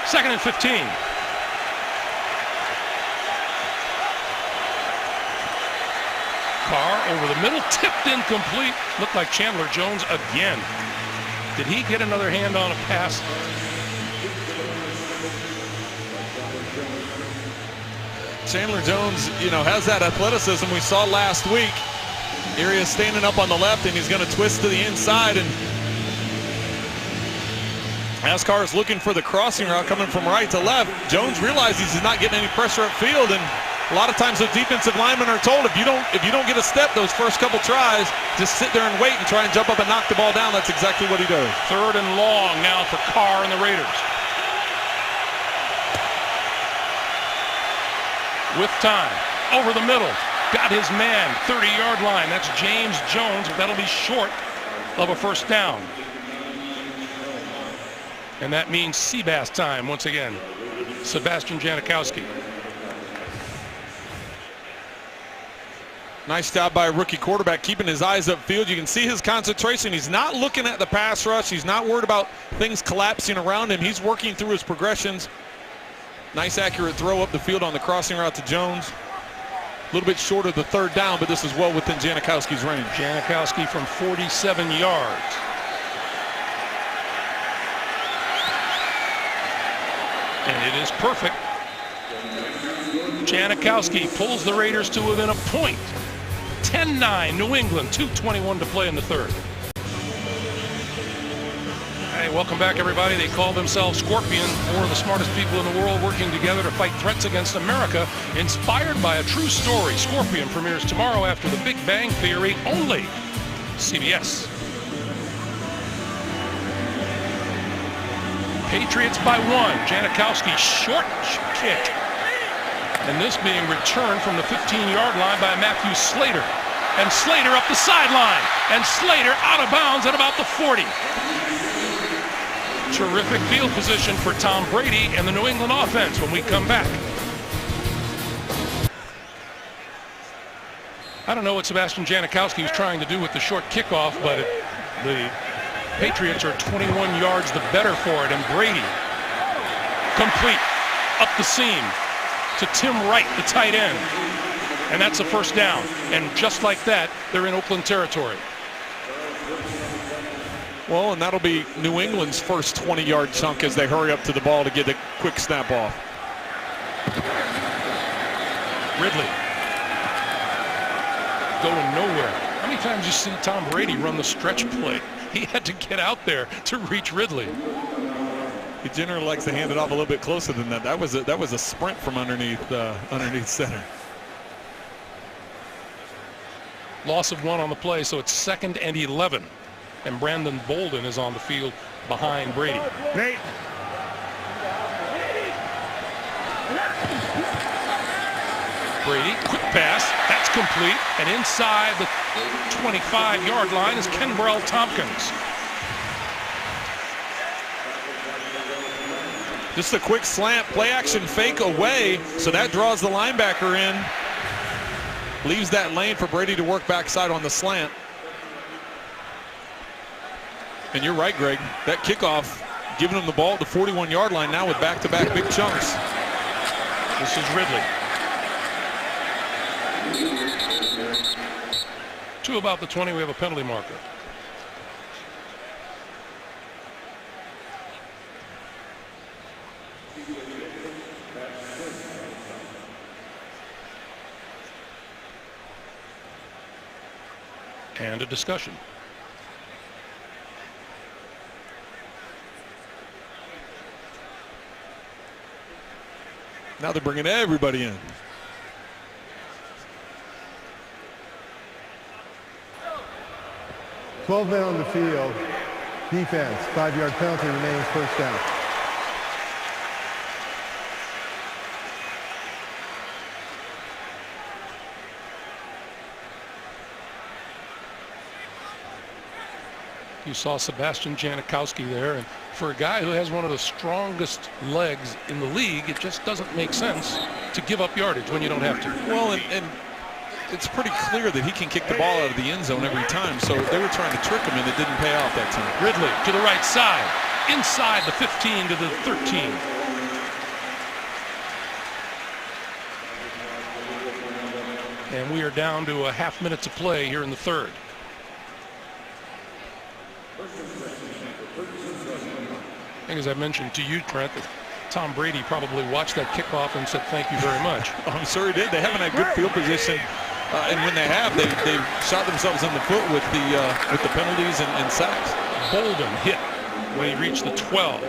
Speaker 1: 2nd and 15. Carr over the middle, tipped incomplete. Looked like Chandler Jones again. Did he get another hand on a pass?
Speaker 3: Chandler Jones, has that athleticism we saw last week. Here he is standing up on the left, and he's going to twist to the inside. And as Carr is looking for the crossing route coming from right to left, Jones realizes he's not getting any pressure upfield, and a lot of times the defensive linemen are told if you don't get a step those first couple tries, just sit there and wait and try and jump up and knock the ball down. That's exactly what he does.
Speaker 1: 3rd and long now for Carr and the Raiders. With time, over the middle, got his man, 30-yard line. That's James Jones, but that'll be short of a 1st down. And that means Seabass time once again. Sebastian Janikowski.
Speaker 3: Nice job by a rookie quarterback, keeping his eyes upfield. You can see his concentration. He's not looking at the pass rush. He's not worried about things collapsing around him. He's working through his progressions. Nice accurate throw up the field on the crossing route to Jones. A little bit short of the 3rd down, but this is well within Janikowski's range.
Speaker 1: Janikowski from 47 yards. And it is perfect. Janikowski pulls the Raiders to within a point. 10-9 New England, 2:21 to play in the 3rd. Hey, welcome back, everybody. They call themselves Scorpion, 4 of the smartest people in the world working together to fight threats against America, inspired by a true story. Scorpion premieres tomorrow after The Big Bang Theory, only CBS. Patriots by 1. Janikowski, short kick. And this being returned from the 15-yard line by Matthew Slater. And Slater up the sideline. And Slater out of bounds at about the 40. Terrific field position for Tom Brady and the New England offense when we come back. I don't know what Sebastian Janikowski was trying to do with the short kickoff, but the Patriots are 21 yards the better for it. And Brady, complete, up the seam to Tim Wright, the tight end. And that's a 1st down. And just like that, they're in Oakland territory.
Speaker 3: Well, and that'll be New England's first 20-yard chunk as they hurry up to the ball to get a quick snap off.
Speaker 1: Ridley going nowhere. How many times you see Tom Brady run the stretch play? He had to get out there to reach Ridley.
Speaker 3: He generally likes to hand it off a little bit closer than that. That was a sprint from underneath center.
Speaker 1: Loss of 1 on the play, so it's 2nd and 11. And Brandon Bolden is on the field behind Brady.
Speaker 4: Nate.
Speaker 1: Brady, quick pass, that's complete, and inside the 25-yard line is Kenbrell Tompkins.
Speaker 3: Just a quick slant, play action fake away, so that draws the linebacker in. Leaves that lane for Brady to work backside on the slant. And you're right, Greg, that kickoff, giving him the ball at the 41-yard line now with back-to-back big chunks.
Speaker 1: This is Ridley. To about the 20, we have a penalty marker. And a discussion.
Speaker 3: Now they're bringing everybody in.
Speaker 5: "12 men on the field. Defense, 5-yard penalty remains, first down."
Speaker 1: You saw Sebastian Janikowski there, and for a guy who has one of the strongest legs in the league, it just doesn't make sense to give up yardage when you don't have to.
Speaker 3: Well, and it's pretty clear that he can kick the ball out of the end zone every time, so they were trying to trick him, and it didn't pay off that time.
Speaker 1: Ridley to the right side, inside the 15 to the 13. And we are down to a half minute to play here in the third. I think, as I mentioned to you, Trent, that Tom Brady probably watched that kickoff and said thank you very much.
Speaker 3: I'm sure he did. They haven't had good field position, and when they have, they've shot themselves in the foot with the penalties and sacks.
Speaker 1: Bolden hit when he reached the 12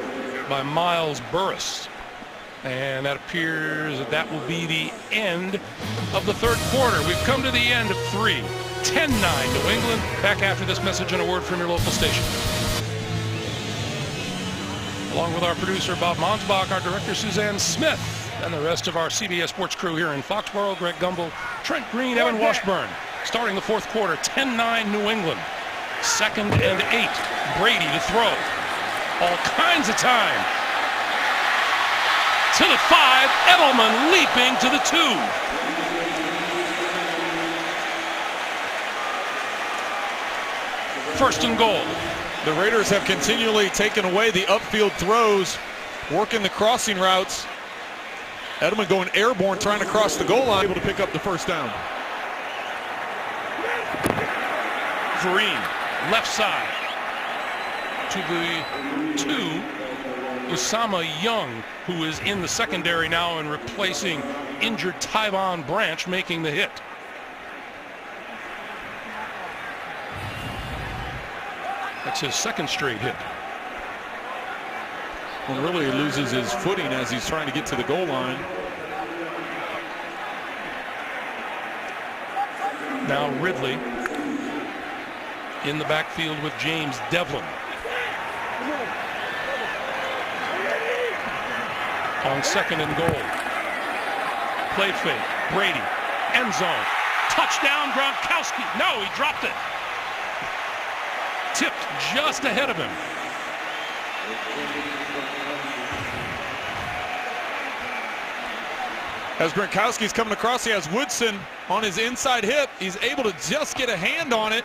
Speaker 1: by Miles Burris. And that appears that will be the end of the third quarter. We've come to the end of 3. 10-9 New England. Back after this message and a word from your local station. Along with our producer Bob Monsbach, our director Suzanne Smith, and the rest of our CBS Sports crew here in Foxborough, Greg Gumbel, Trent Green, Evan Washburn. Starting the fourth quarter, 10-9 New England. 2nd and 8. Brady to throw. All kinds of time. To the 5, Edelman leaping to the 2. First and goal.
Speaker 3: The Raiders have continually taken away the upfield throws, working the crossing routes. Edelman going airborne, trying to cross the goal line, able to pick up the first down.
Speaker 1: Vereen, left side. To the 2, Usama Young, who is in the secondary now and replacing injured Tyvon Branch, making the hit. That's his second straight hit.
Speaker 3: Well, really he loses his footing as he's trying to get to the goal line.
Speaker 1: Now Ridley in the backfield with James Devlin. On 2nd and goal. Play fake. Brady. End zone. Touchdown Gronkowski. No, he dropped it. Tipped just ahead of him.
Speaker 3: As Gronkowski's coming across, he has Woodson on his inside hip. He's able to just get a hand on it.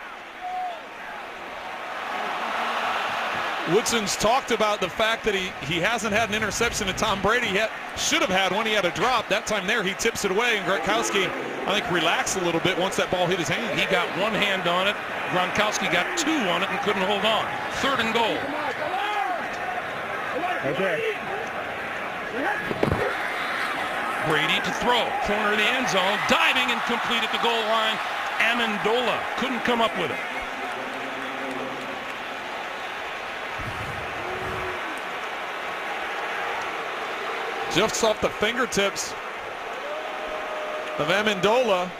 Speaker 3: Woodson's talked about the fact that he hasn't had an interception to Tom Brady yet. Should have had one. He had a drop. That time there, he tips it away, and Gronkowski, I think, relaxed a little bit once that ball hit his hand.
Speaker 1: He got one hand on it. Gronkowski got 2 on it and couldn't hold on. 3rd and goal.
Speaker 4: Okay.
Speaker 1: Brady to throw. Corner of the end zone. Diving and complete at the goal line. Amendola couldn't come up with it.
Speaker 3: Just off the fingertips of Amendola.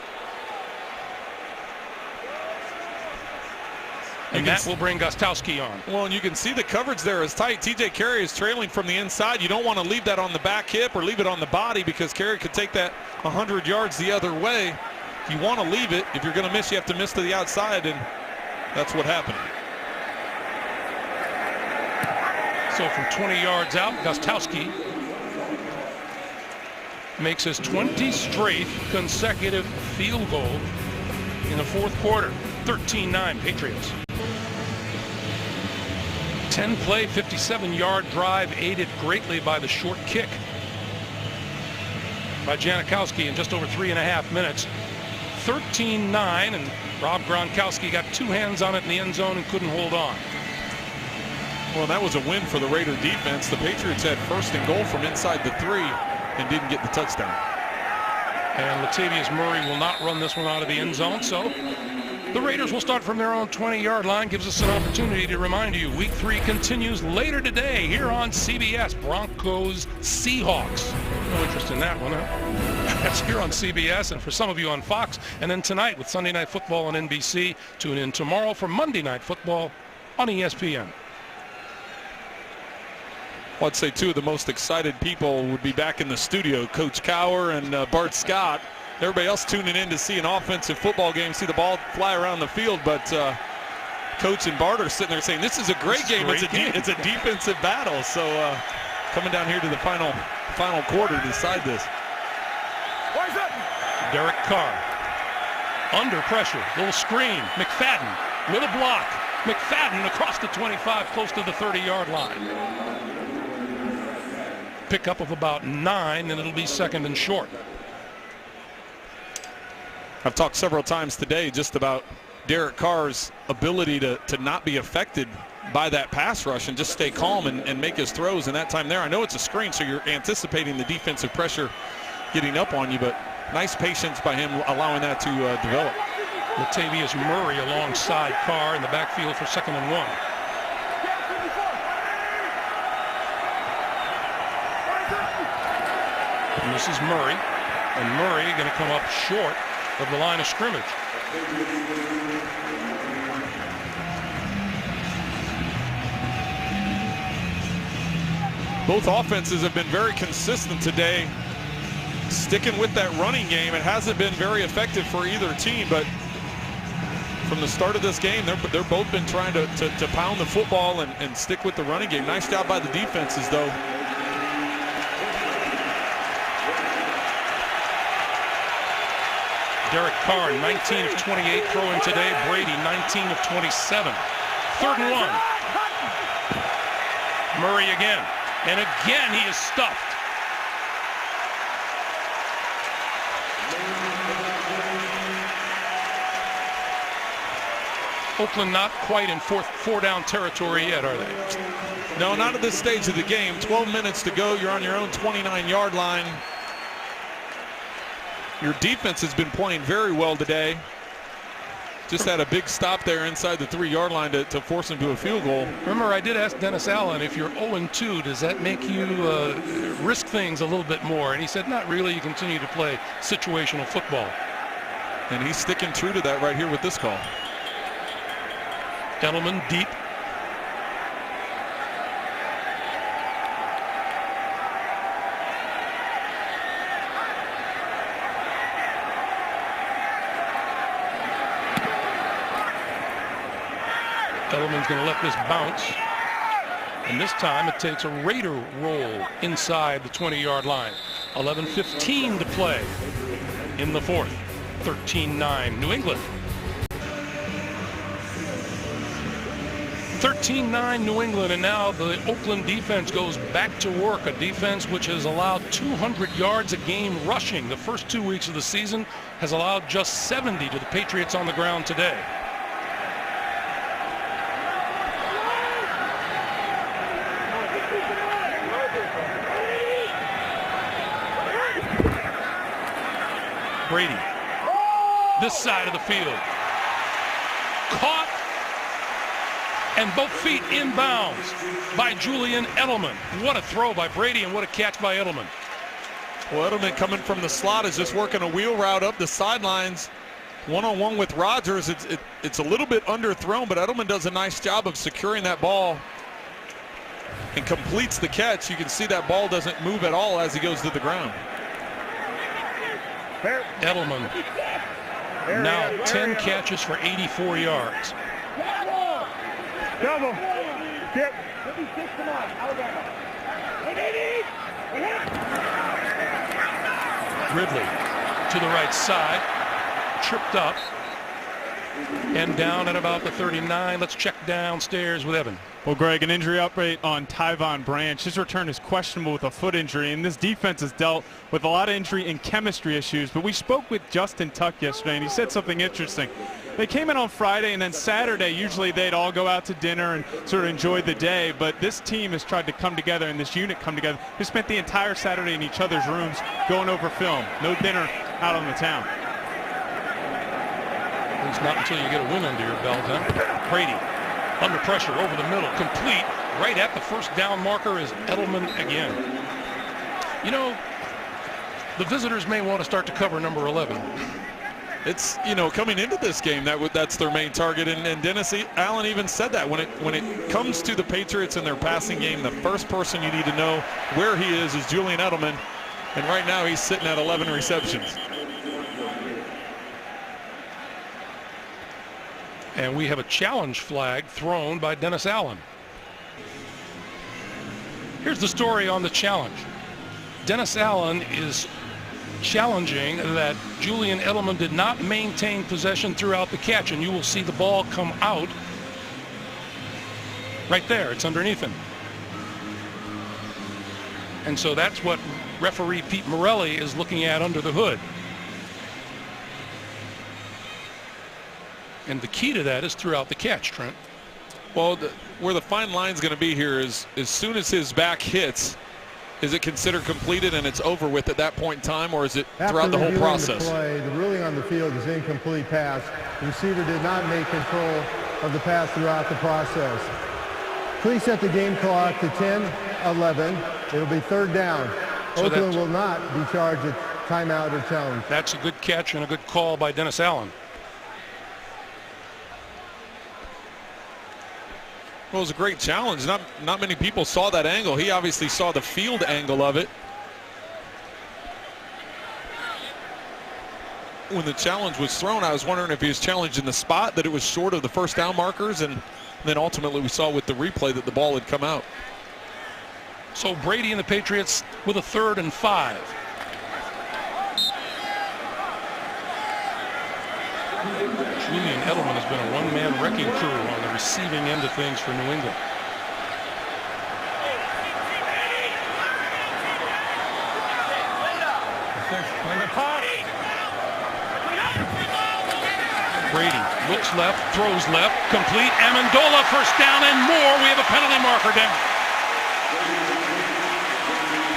Speaker 1: And that will bring Gostowski on.
Speaker 3: Well, and you can see the coverage there is tight. TJ Carey is trailing from the inside. You don't want to leave that on the back hip or leave it on the body because Carey could take that 100 yards the other way. If you want to leave it, if you're going to miss, you have to miss to the outside, and that's what happened.
Speaker 1: So from 20 yards out, Gostowski makes his 20 straight consecutive field goal in the fourth quarter. 13-9 Patriots. 10-play, 57-yard drive aided greatly by the short kick by Janikowski in just over 3.5 minutes. 13-9, and Rob Gronkowski got two hands on it in the end zone and couldn't hold on.
Speaker 3: Well, that was a win for the Raider defense. The Patriots had first and goal from inside the 3 and didn't get the touchdown.
Speaker 1: And Latavius Murray will not run this one out of the end zone, so the Raiders will start from their own 20-yard line. Gives us an opportunity to remind you, Week 3 continues later today here on CBS. Broncos Seahawks. No interest in that one, huh? That's here on CBS, and for some of you on Fox. And then tonight with Sunday Night Football on NBC. Tune in tomorrow for Monday Night Football on ESPN.
Speaker 3: Well, I'd say two of the most excited people would be back in the studio, Coach Cower and Bart Scott. Everybody else tuning in to see an offensive football game, see the ball fly around the field, but Coach and Bart are sitting there saying, this is a great game. It's a defensive battle. So coming down here to the final quarter to decide this.
Speaker 1: Derek Carr under pressure, little screen. McFadden with a block. McFadden across the 25, close to the 30-yard line. Pickup of about 9, and it'll be second and short.
Speaker 3: I've talked several times today just about Derek Carr's ability to not be affected by that pass rush and just stay calm and make his throws in that time there. I know it's a screen, so you're anticipating the defensive pressure getting up on you, but nice patience by him allowing that to develop.
Speaker 1: Latavius Murray alongside Carr in the backfield for second and 1. And this is Murray, and Murray going to come up short of the line of scrimmage.
Speaker 3: Both offenses have been very consistent today, sticking with that running game. It hasn't been very effective for either team, but from the start of this game, they're both been trying to pound the football and stick with the running game. Nice job by the defenses, though.
Speaker 1: Derek Carr, 19 of 28 throwing today. Brady, 19 of 27. Third and 1. Murray again. And again he is stuffed. Oakland not quite in four down territory yet, are they?
Speaker 3: No, not at this stage of the game. 12 minutes to go. You're on your own 29-yard line. Your defense has been playing very well today. Just had a big stop there inside the 3-yard line to force him to a field goal.
Speaker 1: Remember, I did ask Dennis Allen, if you're 0-2, does that make you risk things a little bit more? And he said, not really. You continue to play situational football.
Speaker 3: And he's sticking true to that right here with this call.
Speaker 1: Edelman deep. Edelman's going to let this bounce. And this time it takes a Raider roll inside the 20-yard line. 11:15 to play in the fourth. 13-9 New England. 13-9 New England, and now the Oakland defense goes back to work. A defense which has allowed 200 yards a game rushing the first 2 weeks of the season, has allowed just 70 to the Patriots on the ground today. Brady, this side of the field, caught, and both feet inbounds by Julian Edelman. What a throw by Brady and what a catch by Edelman.
Speaker 3: Well, Edelman coming from the slot is just working a wheel route up the sidelines. One-on-one with Rodgers. It's a little bit underthrown, but Edelman does a nice job of securing that ball and completes the catch. You can see that ball doesn't move at all as he goes to the ground.
Speaker 1: Edelman now 10 catches for 84 yards.
Speaker 4: Double. Get.
Speaker 1: Ridley to the right side, tripped up and down at about the 39. Let's check downstairs with Evan.
Speaker 2: Well, Greg, an injury update on Tyvon Branch. His return is questionable with a foot injury, and this defense has dealt with a lot of injury and chemistry issues. But we spoke with Justin Tuck yesterday, and he said something interesting. They came in on Friday, and then Saturday, usually they'd all go out to dinner and sort of enjoy the day. But this team has tried to come together, and this unit come together. They spent the entire Saturday in each other's rooms going over film. No dinner out on the town.
Speaker 1: It's not until you get a win under your belt, huh? Brady under pressure over the middle, complete right at the first down marker is Edelman again. You know, the visitors may want to start to cover number 11.
Speaker 3: It's, you know, coming into this game, that's their main target, and Dennis Allen even said that when it comes to the Patriots and their passing game, the first person you need to know where he is Julian Edelman, and right now he's sitting at 11 receptions.
Speaker 1: And we have a challenge flag thrown by Dennis Allen. Here's the story on the challenge. Dennis Allen is challenging that Julian Edelman did not maintain possession throughout the catch, and you will see the ball come out right there. It's underneath him. And so that's what referee Pete Morelli is looking at under the hood. And the key to that is throughout the catch, Trent.
Speaker 3: Well, where the fine line's going to be here is as soon as his back hits, is it considered completed and it's over with at that point in time, or is it throughout the whole process?
Speaker 5: The ruling on the field is incomplete pass. The receiver did not make control of the pass throughout the process. Please set the game clock to 10-11. It'll be third down.
Speaker 1: So
Speaker 5: Oakland will not be charged a timeout or challenge.
Speaker 1: That's a good catch and a good call by Dennis Allen.
Speaker 3: Well, it was a great challenge. Not many people saw that angle. He obviously saw the field angle of it. When the challenge was thrown, I was wondering if he was challenged in the spot, that it was short of the first down markers, and then ultimately we saw with the replay that the ball had come out.
Speaker 1: So Brady and the Patriots with a 3rd and 5. Julian Edelman has been a one-man wrecking crew on the receiving end of things for New England. Brady looks left, throws left, complete. Amendola first down and more. We have a penalty marker down.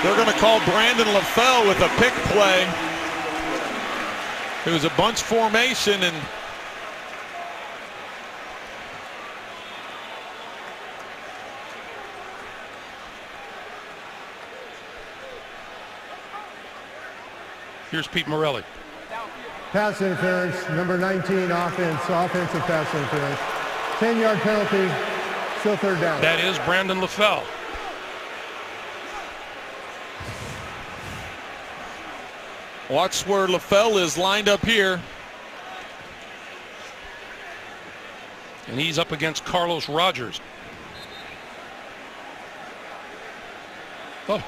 Speaker 3: They're going to call Brandon LaFell with a pick play. It was a bunch formation, and
Speaker 1: here's Pete Morelli.
Speaker 5: Pass interference, number 19, offensive pass interference. 10-yard penalty, still third down.
Speaker 1: That is Brandon LaFell.
Speaker 3: watch where LaFell is lined up here.
Speaker 1: And he's up against Carlos Rogers. Oh.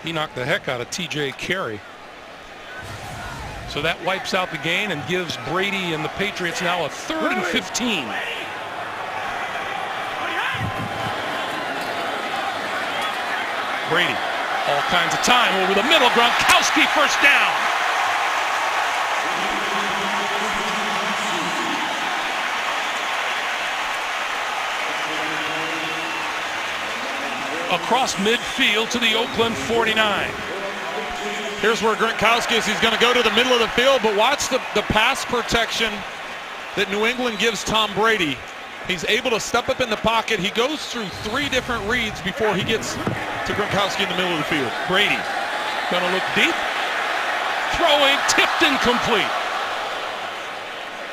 Speaker 1: He knocked the heck out of TJ Carey. So that wipes out the gain and gives Brady and the Patriots now a 3rd and 15. Brady, all kinds of time over the middle. Gronkowski first down. Across midfield to the Oakland 49.
Speaker 3: Here's where Gronkowski is. He's going to go to the middle of the field, but watch the pass protection that New England gives Tom Brady. He's able to step up in the pocket. He goes through 3 different reads before he gets to Gronkowski in the middle of the field.
Speaker 1: Brady going to look deep. Throwing, tipped incomplete.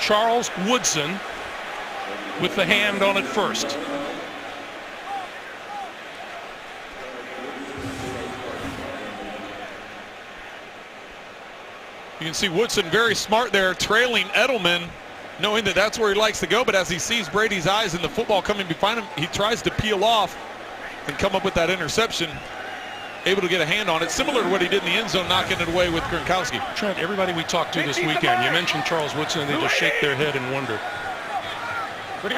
Speaker 1: Charles Woodson with the hand on it first.
Speaker 3: You can see Woodson very smart there, trailing Edelman, knowing that that's where he likes to go. But as he sees Brady's eyes and the football coming behind him, he tries to peel off and come up with that interception. Able to get a hand on it, similar to what he did in the end zone, knocking it away with Gronkowski.
Speaker 1: Trent, everybody we talked to this weekend, you mentioned Charles Woodson, and they just shake their head and wonder. The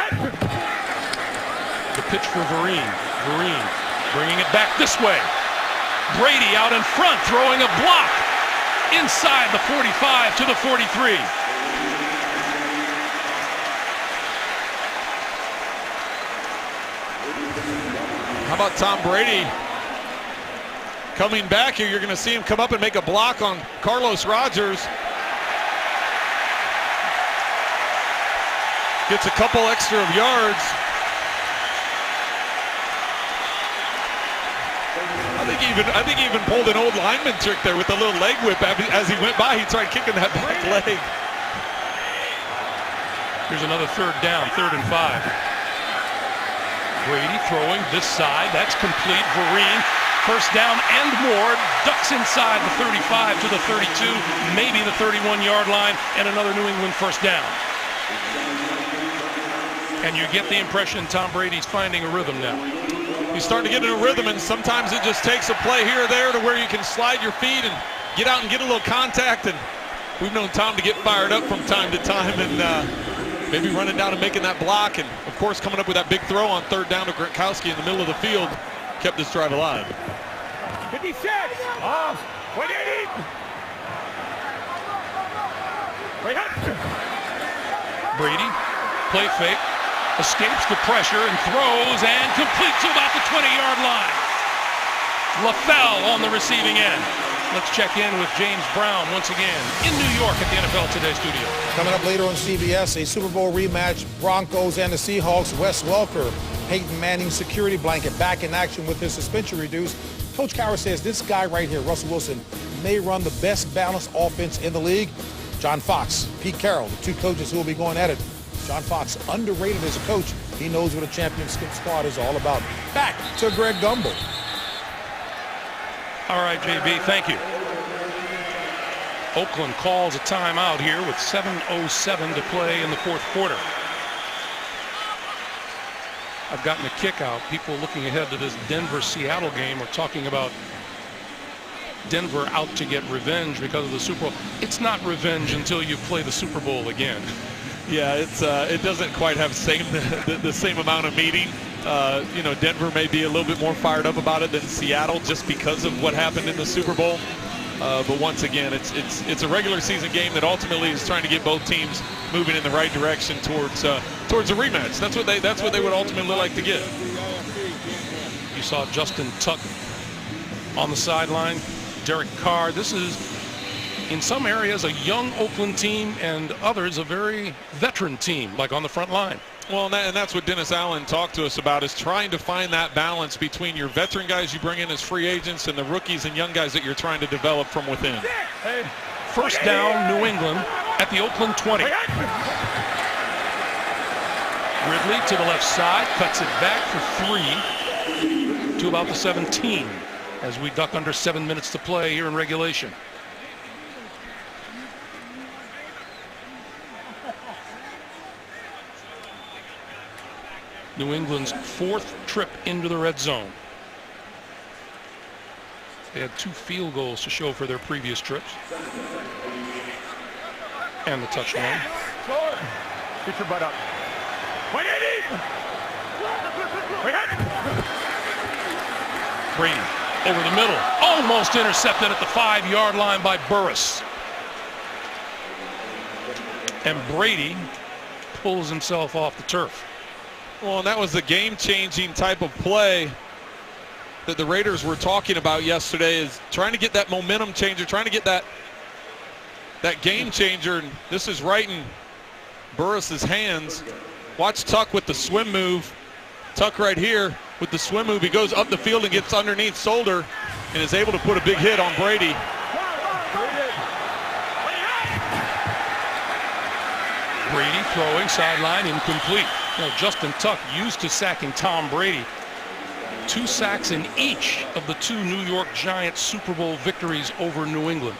Speaker 1: pitch for Vereen. Vereen bringing it back this way. Brady out in front, throwing a block inside the 45 to the 43.
Speaker 3: How about Tom Brady coming back here? You're going to see him come up and make a block on Carlos Rogers. Gets a couple extra of yards. I think he even pulled an old lineman trick there with a little leg whip. As he went by, he tried kicking that back leg.
Speaker 1: Here's another third down, 3rd and 5. Brady throwing this side. That's complete. Vereen, first down and more. Ducks inside the 35 to the 32, maybe the 31-yard line, and another New England first down. And you get the impression Tom Brady's finding a rhythm now.
Speaker 3: He's starting to get in a rhythm, and sometimes it just takes a play here or there to where you can slide your feet and get out and get a little contact. And we've known Tom to get fired up from time to time, and maybe running down and making that block, and of course coming up with that big throw on 3rd down to Gronkowski in the middle of the field kept this drive alive.
Speaker 4: 56 off.
Speaker 1: Brady, play fake, escapes the pressure and throws and completes to about the 20-yard line. LaFell on the receiving end. Let's check in with James Brown once again in New York at the NFL Today studio.
Speaker 6: Coming up later on CBS, a Super Bowl rematch, Broncos and the Seahawks. Wes Welker, Peyton Manning's security blanket, back in action with his suspension reduced. Coach Cowher says this guy right here, Russell Wilson, may run the best balanced offense in the league. John Fox, Pete Carroll, the two coaches who will be going at it. John Fox, underrated as a coach. He knows what a championship squad is all about. Back to Greg Gumbel.
Speaker 1: All right, JB, thank you. Oakland calls a timeout here with 7:07 to play in the 4th quarter. I've gotten a kick out. People looking ahead to this Denver-Seattle game are talking about Denver out to get revenge because of the Super Bowl. It's not revenge until you play the Super Bowl again.
Speaker 3: Yeah, it doesn't quite have the same amount of meaning. You know, Denver may be a little bit more fired up about it than Seattle just because of what happened in the Super Bowl. But once again, it's a regular season game that ultimately is trying to get both teams moving in the right direction towards a rematch. That's what they would ultimately like to get.
Speaker 1: You saw Justin Tuck on the sideline. Derek Carr. This is, in some areas, a young Oakland team, and others a very veteran team, like on the front line.
Speaker 3: Well, and that's what Dennis Allen talked to us about, is trying to find that balance between your veteran guys you bring in as free agents and the rookies and young guys that you're trying to develop from within.
Speaker 1: First down, New England at the Oakland 20. Ridley to the left side, cuts it back for 3 to about the 17 as we duck under 7 minutes to play here in regulation. New England's 4th trip into the red zone. They had 2 field goals to show for their previous trips. And the touchdown.
Speaker 4: Get your butt up.
Speaker 1: Brady over the middle. Almost intercepted at the 5-yard line by Burris. And Brady pulls himself off the turf.
Speaker 3: Well, and that was the game-changing type of play that the Raiders were talking about yesterday, is trying to get that momentum changer, trying to get that game changer. And this is right in Burris's hands. Watch Tuck with the swim move. Tuck right here with the swim move. He goes up the field and gets underneath shoulder and is able to put a big hit on Brady.
Speaker 1: Brady throwing, sideline, incomplete. Justin Tuck used to sacking Tom Brady. 2 sacks in each of the 2 New York Giants Super Bowl victories over New England.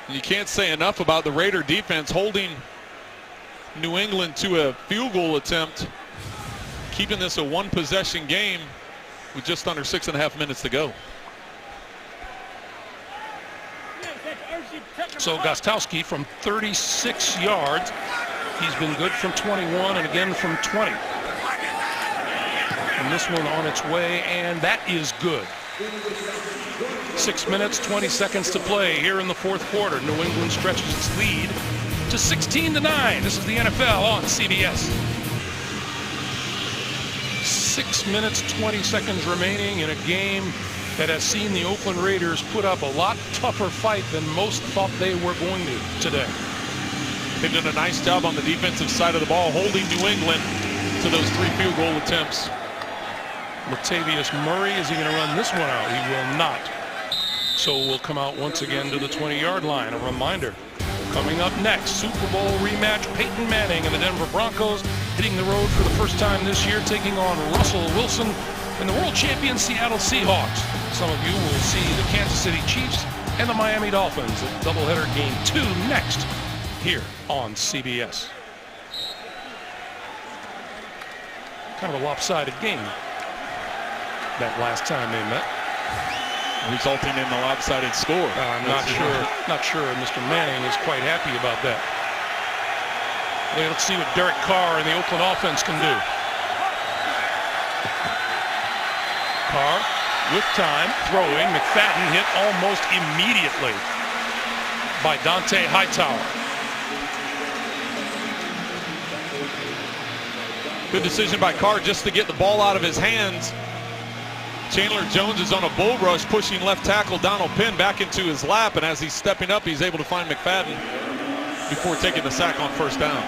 Speaker 3: You can't say enough about the Raider defense holding New England to a field goal attempt, keeping this a 1-possession game with just under 6.5 minutes to go.
Speaker 1: So Gostowski from 36 yards. He's been good from 21 and again from 20. And this one on its way, and that is good. 6 minutes, 20 seconds to play here in the 4th quarter. New England stretches its lead to 16-9. This is the NFL on CBS. 6 minutes, 20 seconds remaining in a game that has seen the Oakland Raiders put up a lot tougher fight than most thought they were going to today.
Speaker 3: They've done a nice job on the defensive side of the ball, holding New England to those 3 field goal attempts.
Speaker 1: Latavius Murray, is he going to run this one out? He will not. So we'll come out once again to the 20-yard line. A reminder, coming up next, Super Bowl rematch, Peyton Manning and the Denver Broncos hitting the road for the first time this year, taking on Russell Wilson and the world champion Seattle Seahawks. Some of you will see the Kansas City Chiefs and the Miami Dolphins at doubleheader game 2 next here on CBS. Kind of a lopsided game that last time they met,
Speaker 3: resulting in a lopsided score.
Speaker 1: I'm not sure Mr. Manning is quite happy about that. Let's see what Derek Carr and the Oakland offense can do. Carr with time, throwing. McFadden hit almost immediately by Dante Hightower.
Speaker 3: Good decision by Carr just to get the ball out of his hands. Chandler Jones is on a bull rush, pushing left tackle Donald Penn back into his lap, and as he's stepping up, he's able to find McFadden before taking the sack on 1st down.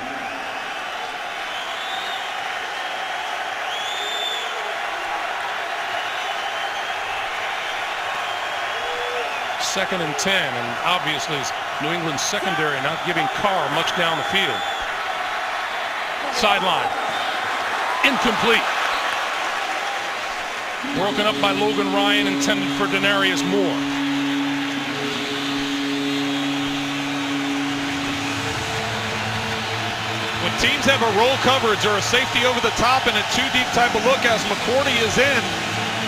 Speaker 1: Second and 10, and obviously New England's secondary not giving Carr much down the field. Sideline. Incomplete. Broken up by Logan Ryan, intended for Denarius Moore.
Speaker 3: When teams have a roll coverage or a safety over the top and a 2-deep type of look as McCourty is in,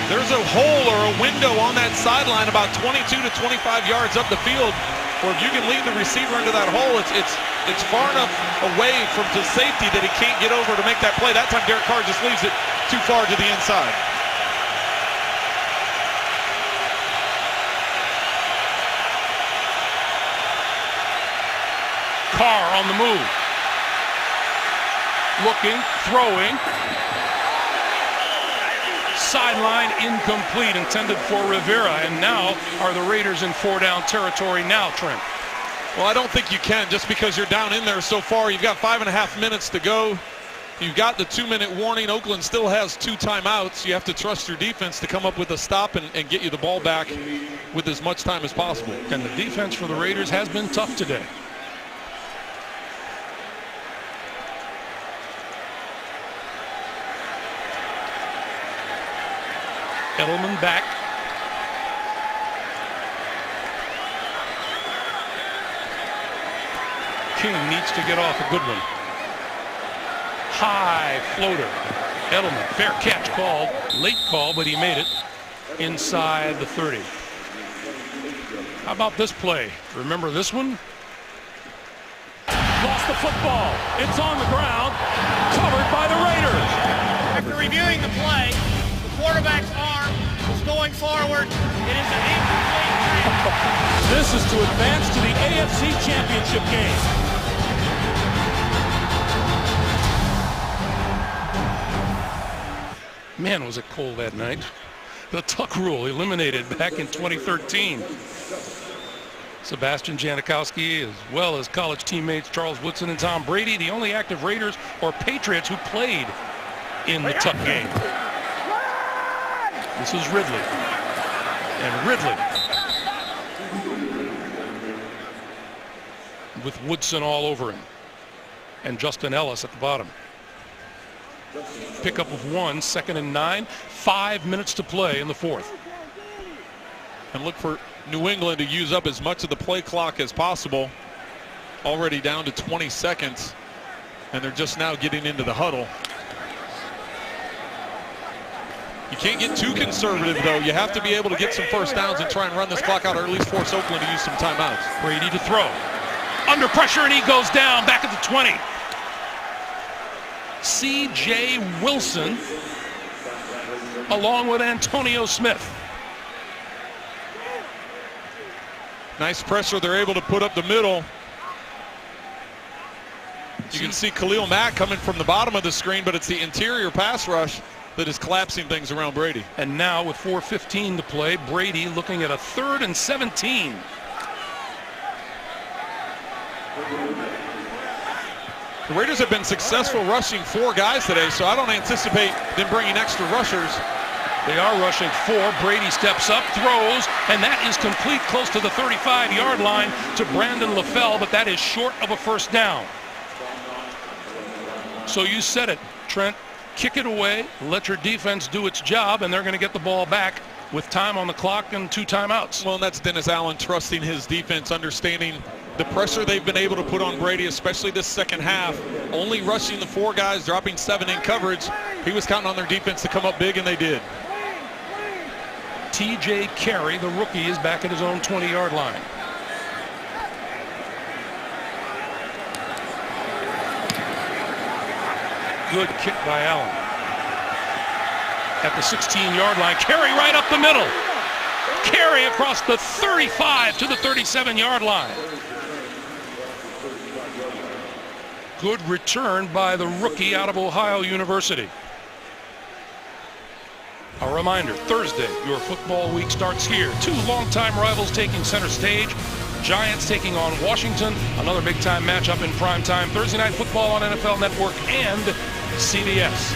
Speaker 3: there's a hole or a window on that sideline about 22 to 25 yards up the field, where if you can lead the receiver into that hole, it's far enough away from the safety that he can't get over to make that play. That time Derek Carr just leaves it too far to the inside.
Speaker 1: Carr on the move. Looking, throwing. Sideline incomplete, intended for Rivera, and now are the Raiders in 4-down territory now, Trent?
Speaker 3: Well, I don't think you can, just because you're down in there so far. You've got 5.5 minutes to go. You've got the 2-minute warning. Oakland still has 2 timeouts. You have to trust your defense to come up with a stop and get you the ball back with as much time as possible.
Speaker 1: And the defense for the Raiders has been tough today. Edelman back. King needs to get off a good one. High floater. Edelman, fair catch called. Late call, but he made it inside the 30. How about this play? Remember this one?
Speaker 4: Lost the football. It's on the ground. Covered by the Raiders.
Speaker 9: After reviewing the play, the quarterback's arm was going forward. It is an incomplete.
Speaker 4: This is to advance to the AFC Championship game.
Speaker 1: Man, was it cold that night. The tuck rule eliminated back in 2013. Sebastian Janikowski, as well as college teammates Charles Woodson and Tom Brady, the only active Raiders or Patriots who played in the tuck game. This is Ridley. And Ridley with Woodson all over him. And Justin Ellis at the bottom. Pickup of 1, 2nd and 9. 5 minutes to play in the 4th.
Speaker 3: And look for New England to use up as much of the play clock as possible. Already down to 20 seconds. And they're just now getting into the huddle. You can't get too conservative, though. You have to be able to get some first downs and try and run this clock out, or at least force Oakland to use some timeouts.
Speaker 1: Brady to throw. Under pressure, and he goes down back at the 20. C.J. Wilson along with Antonio Smith.
Speaker 3: Nice pressure they're able to put up the middle. You can see Khalil Mack coming from the bottom of the screen, but it's the interior pass rush that is collapsing things around Brady.
Speaker 1: And now with 4:15 to play, Brady looking at a 3rd and 17.
Speaker 3: The Raiders have been successful rushing 4 guys today, so I don't anticipate them bringing extra rushers.
Speaker 1: They are rushing 4. Brady steps up, throws, and that is complete close to the 35-yard line to Brandon LaFell, but that is short of a first down. So you said it, Trent. Kick it away, let your defense do its job, and they're going to get the ball back with time on the clock and 2 timeouts.
Speaker 3: Well, and that's Dennis Allen trusting his defense, understanding the pressure they've been able to put on Brady, especially this second half. Only rushing the 4 guys, dropping 7 in coverage. He was counting on their defense to come up big, and they did.
Speaker 1: T.J. Carey, the rookie, is back at his own 20-yard line. Good kick by Allen. At the 16-yard line, Carey right up the middle. Carey across the 35 to the 37-yard line. Good return by the rookie out of Ohio University. A reminder, Thursday, your football week starts here. 2 longtime rivals taking center stage. Giants taking on Washington. Another big-time matchup in prime time. Thursday Night Football on NFL Network and CBS.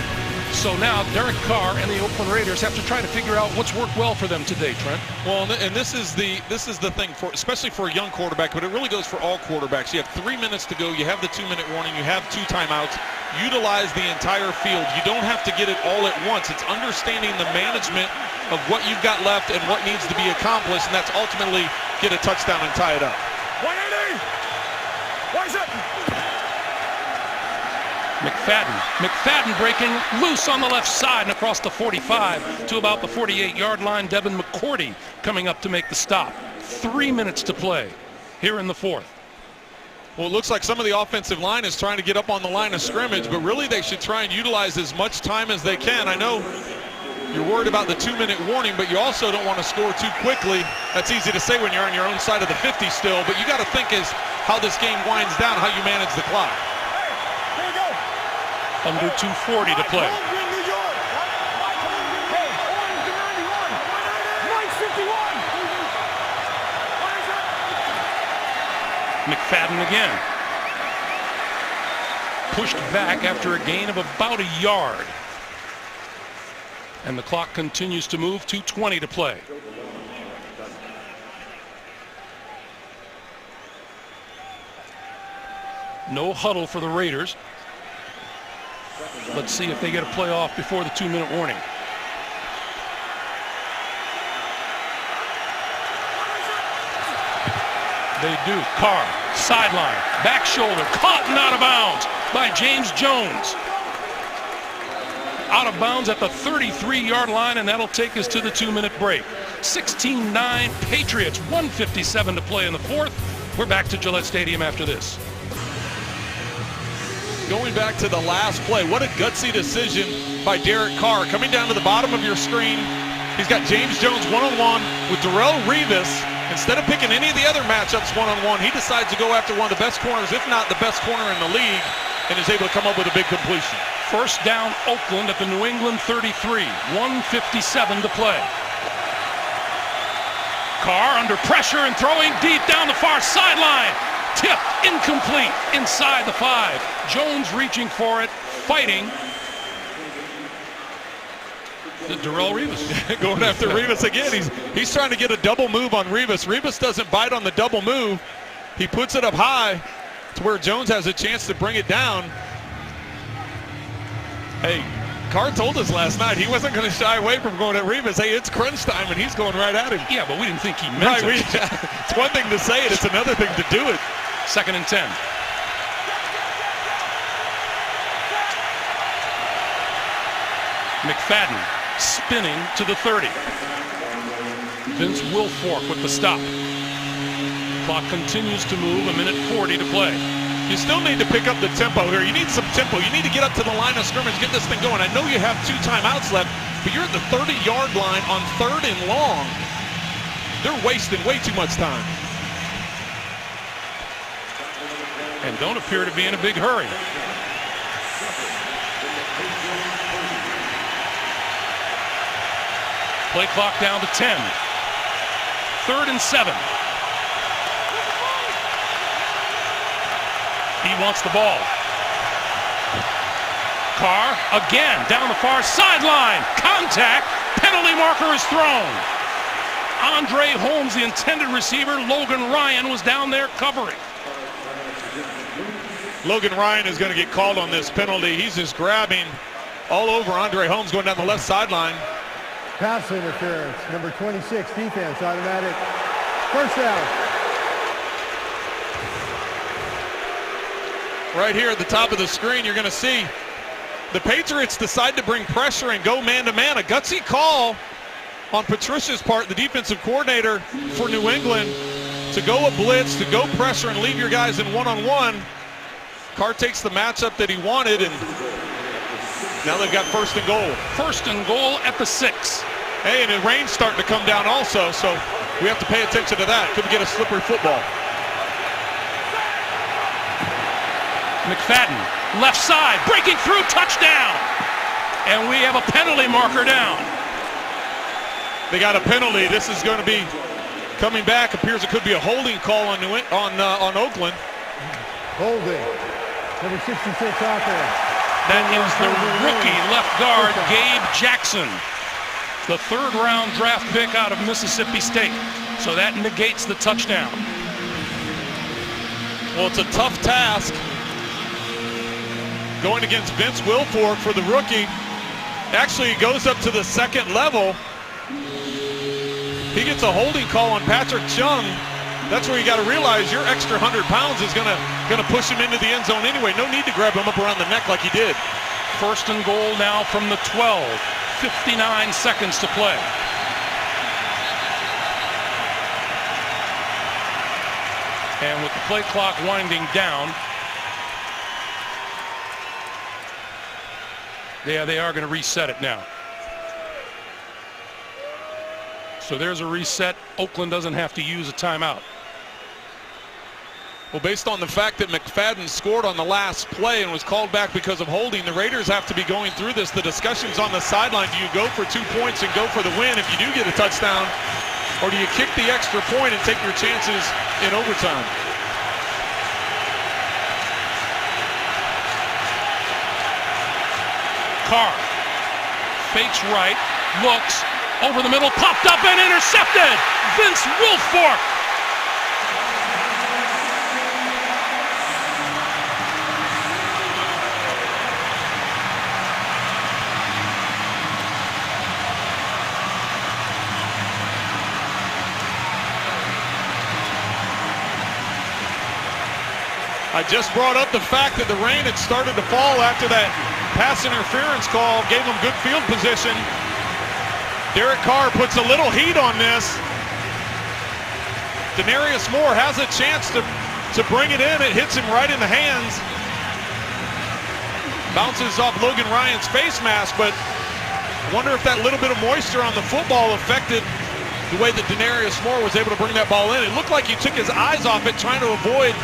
Speaker 1: So now Derek Carr and the Oakland Raiders have to try to figure out what's worked well for them today, Trent.
Speaker 3: Well, and this is the thing, for especially for a young quarterback, but it really goes for all quarterbacks. You have 3 minutes to go. You have the 2-minute warning. You have 2 timeouts. Utilize the entire field. You don't have to get it all at once. It's understanding the management of what you've got left and what needs to be accomplished, and that's ultimately get a touchdown and tie it up.
Speaker 4: 180. Why is it?
Speaker 1: McFadden breaking loose on the left side and across the 45 to about the 48-yard line. Devin McCourty coming up to make the stop. 3 minutes to play here in the 4th.
Speaker 3: Well, it looks like some of the offensive line is trying to get up on the line of scrimmage, but really they should try and utilize as much time as they can. I know you're worried about the 2-minute warning, but you also don't want to score too quickly. That's easy to say when you're on your own side of the 50 still, but you got to think is how this game winds down, how you manage the clock.
Speaker 1: Under 2:40 to play. McFadden again. Pushed back after a gain of about a yard. And the clock continues to move. 2:20 to play. No huddle for the Raiders. Let's see if they get a play off before the 2-minute warning. They do. Carr, sideline, back shoulder, caught and out of bounds by James Jones. Out of bounds at the 33-yard line, and that'll take us to the 2-minute break. 16-9 Patriots, 1:57 to play in the 4th. We're back to Gillette Stadium after this.
Speaker 3: Going back to the last play, what a gutsy decision by Derek Carr. Coming down to the bottom of your screen, he's got James Jones one-on-one with Darrelle Revis. Instead of picking any of the other matchups one-on-one, he decides to go after one of the best corners, if not the best corner in the league, and is able to come up with a big completion.
Speaker 1: First down, Oakland at the New England 33. 1:57 to play. Carr under pressure and throwing deep down the far sideline. Tip, incomplete, inside the 5. Jones reaching for it, fighting. Darrelle Revis.
Speaker 3: Going after Revis again. He's trying to get a double move on Revis. Revis doesn't bite on the double move. He puts it up high. to where Jones has a chance to bring it down. Hey, Carr told us last night he wasn't going to shy away from going at Revis. Hey, it's crunch time, and he's going right at him.
Speaker 1: Yeah, but we didn't think he meant it.
Speaker 3: It's one thing to say it, it's another thing to do it.
Speaker 1: 2nd and 10. McFadden spinning to the 30. Vince Wilfork with the stop. Clock continues to move, 1:40 to play.
Speaker 3: You still need to pick up the tempo here. You need some tempo. You need to get up to the line of scrimmage, get this thing going. I know you have 2 timeouts left, but you're at the 30-yard line on 3rd and long. They're wasting way too much time.
Speaker 1: And don't appear to be in a big hurry. Play clock down to 10. 3rd and 7. He wants the ball. Carr again down the far sideline. Contact. Penalty marker is thrown. Andre Holmes, the intended receiver. Logan Ryan was down there covering.
Speaker 3: Logan Ryan is going to get called on this penalty. He's just grabbing all over Andre Holmes going down the left sideline.
Speaker 5: Pass interference, number 26, defense, automatic. First down.
Speaker 3: Right here at the top of the screen, you're going to see the Patriots decide to bring pressure and go man-to-man. A gutsy call on Patricia's part, the defensive coordinator for New England, to go a blitz, to go pressure and leave your guys in one-on-one. Carr takes the matchup that he wanted, and now they've got 1st and goal.
Speaker 1: 1st and goal at the 6.
Speaker 3: Hey, and the rain's starting to come down also, so we have to pay attention to that. Could get a slippery football.
Speaker 1: McFadden, left side, breaking through, touchdown. And we have a penalty marker down.
Speaker 3: They got a penalty. This is going to be coming back. Appears it could be a holding call on Oakland.
Speaker 5: Holding. Number 66 out there.
Speaker 1: That is the rookie left guard, Gabe Jackson, the 3rd round draft pick out of Mississippi State. So that negates the touchdown.
Speaker 3: Well, it's a tough task going against Vince Wilfork for the rookie. Actually, he goes up to the 2nd level. He gets a holding call on Patrick Chung. That's where you got to realize your extra 100 pounds is gonna push him into the end zone anyway. No need to grab him up around the neck like he did.
Speaker 1: 1st and goal now from the 12. 59 seconds to play. And with the play clock winding down, yeah, they are going to reset it now. So there's a reset. Oakland doesn't have to use a timeout.
Speaker 3: Well, based on the fact that McFadden scored on the last play and was called back because of holding, the Raiders have to be going through this. The discussion's on the sideline. Do you go for 2 points and go for the win if you do get a touchdown? Or do you kick the extra point and take your chances in overtime?
Speaker 1: Carr fakes right, looks over the middle, popped up and intercepted. Vince Wilfork.
Speaker 3: I just brought up the fact that the rain had started to fall after that pass interference call, gave him good field position. Derek Carr puts a little heat on this. Denarius Moore has a chance to bring it in. It hits him right in the hands. Bounces off Logan Ryan's face mask, but I wonder if that little bit of moisture on the football affected the way that Denarius Moore was able to bring that ball in. It looked like he took his eyes off it, trying to avoid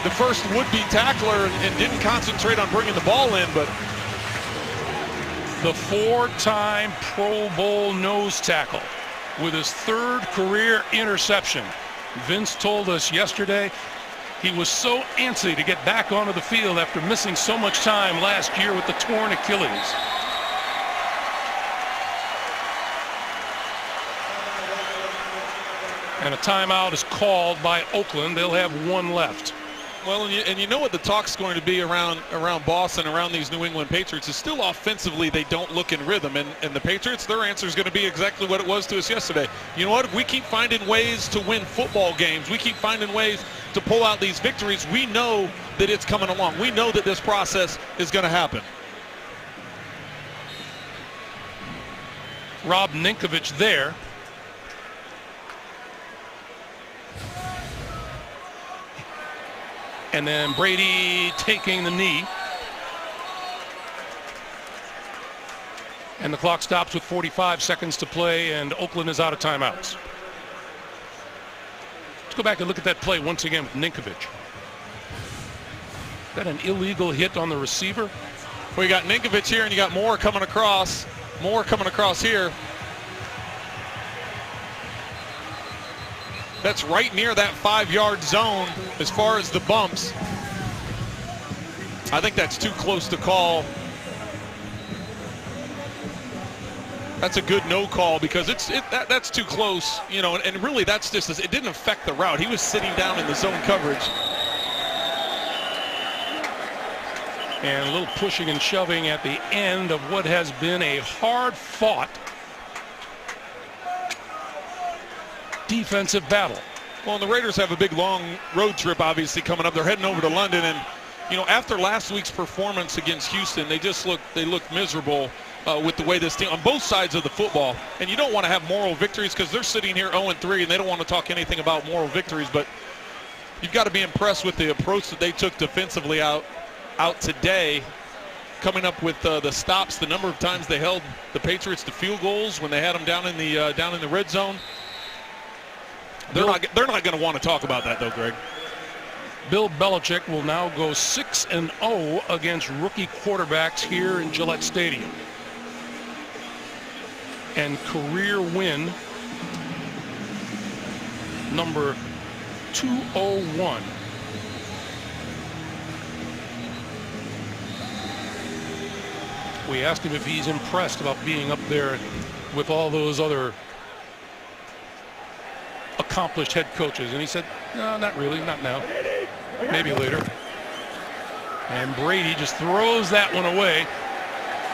Speaker 3: the first would-be tackler and didn't concentrate on bringing the ball in, but
Speaker 1: the 4-time Pro Bowl nose tackle with his 3rd career interception. Vince told us yesterday he was so antsy to get back onto the field after missing so much time last year with the torn Achilles. And a timeout is called by Oakland. They'll have 1 left.
Speaker 3: Well, and you know what the talk's going to be around Boston, around these New England Patriots, is still offensively they don't look in rhythm. And the Patriots, their answer is going to be exactly what it was to us yesterday. You know what? If we keep finding ways to win football games, we keep finding ways to pull out these victories, we know that it's coming along. We know that this process is going to happen.
Speaker 1: Rob Ninkovich there. And then Brady taking the knee. And the clock stops with 45 seconds to play, and Oakland is out of timeouts. Let's go back and look at that play once again with Ninkovich. Is that an illegal hit on the receiver?
Speaker 3: Well, you got Ninkovich here, and you got Moore coming across. Moore coming across here. That's right near that 5-yard zone as far as the bumps. I think that's too close to call. That's a good no call because that's too close, you know, and really that's just, it didn't affect the route. He was sitting down in the zone coverage.
Speaker 1: And a little pushing and shoving at the end of what has been a hard-fought defensive battle.
Speaker 3: Well, and the Raiders have a big, long road trip, obviously, coming up. They're heading over to London, and, you know, after last week's performance against Houston, they looked miserable with the way this team, on both sides of the football. And you don't want to have moral victories because they're sitting here 0-3, and they don't want to talk anything about moral victories, but you've got to be impressed with the approach that they took defensively out today, coming up with the stops, the number of times they held the Patriots to field goals when they had them down in the red zone. They're not going to want to talk about that, though, Greg.
Speaker 1: Bill Belichick will now go 6-0 against rookie quarterbacks here in Gillette Stadium. And career win number 201. We asked him if he's impressed about being up there with all those other accomplished head coaches, and he said, no, not really, not now, maybe later. And Brady just throws that one away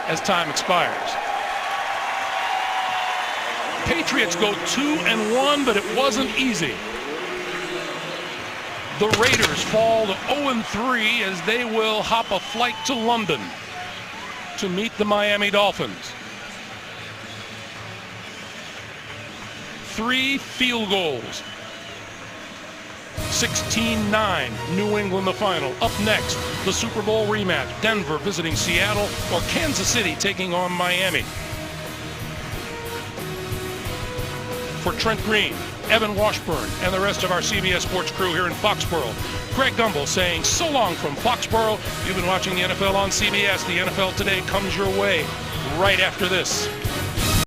Speaker 1: as time expires. Patriots go 2-1, but it wasn't easy. The Raiders fall to 0-3 as they will hop a flight to London to meet the Miami Dolphins. 3 field goals. 16-9, New England the final. Up next, the Super Bowl rematch. Denver visiting Seattle, or Kansas City taking on Miami. For Trent Green, Evan Washburn, and the rest of our CBS Sports crew here in Foxborough, Greg Gumbel saying so long from Foxborough. You've been watching the NFL on CBS. The NFL Today comes your way right after this.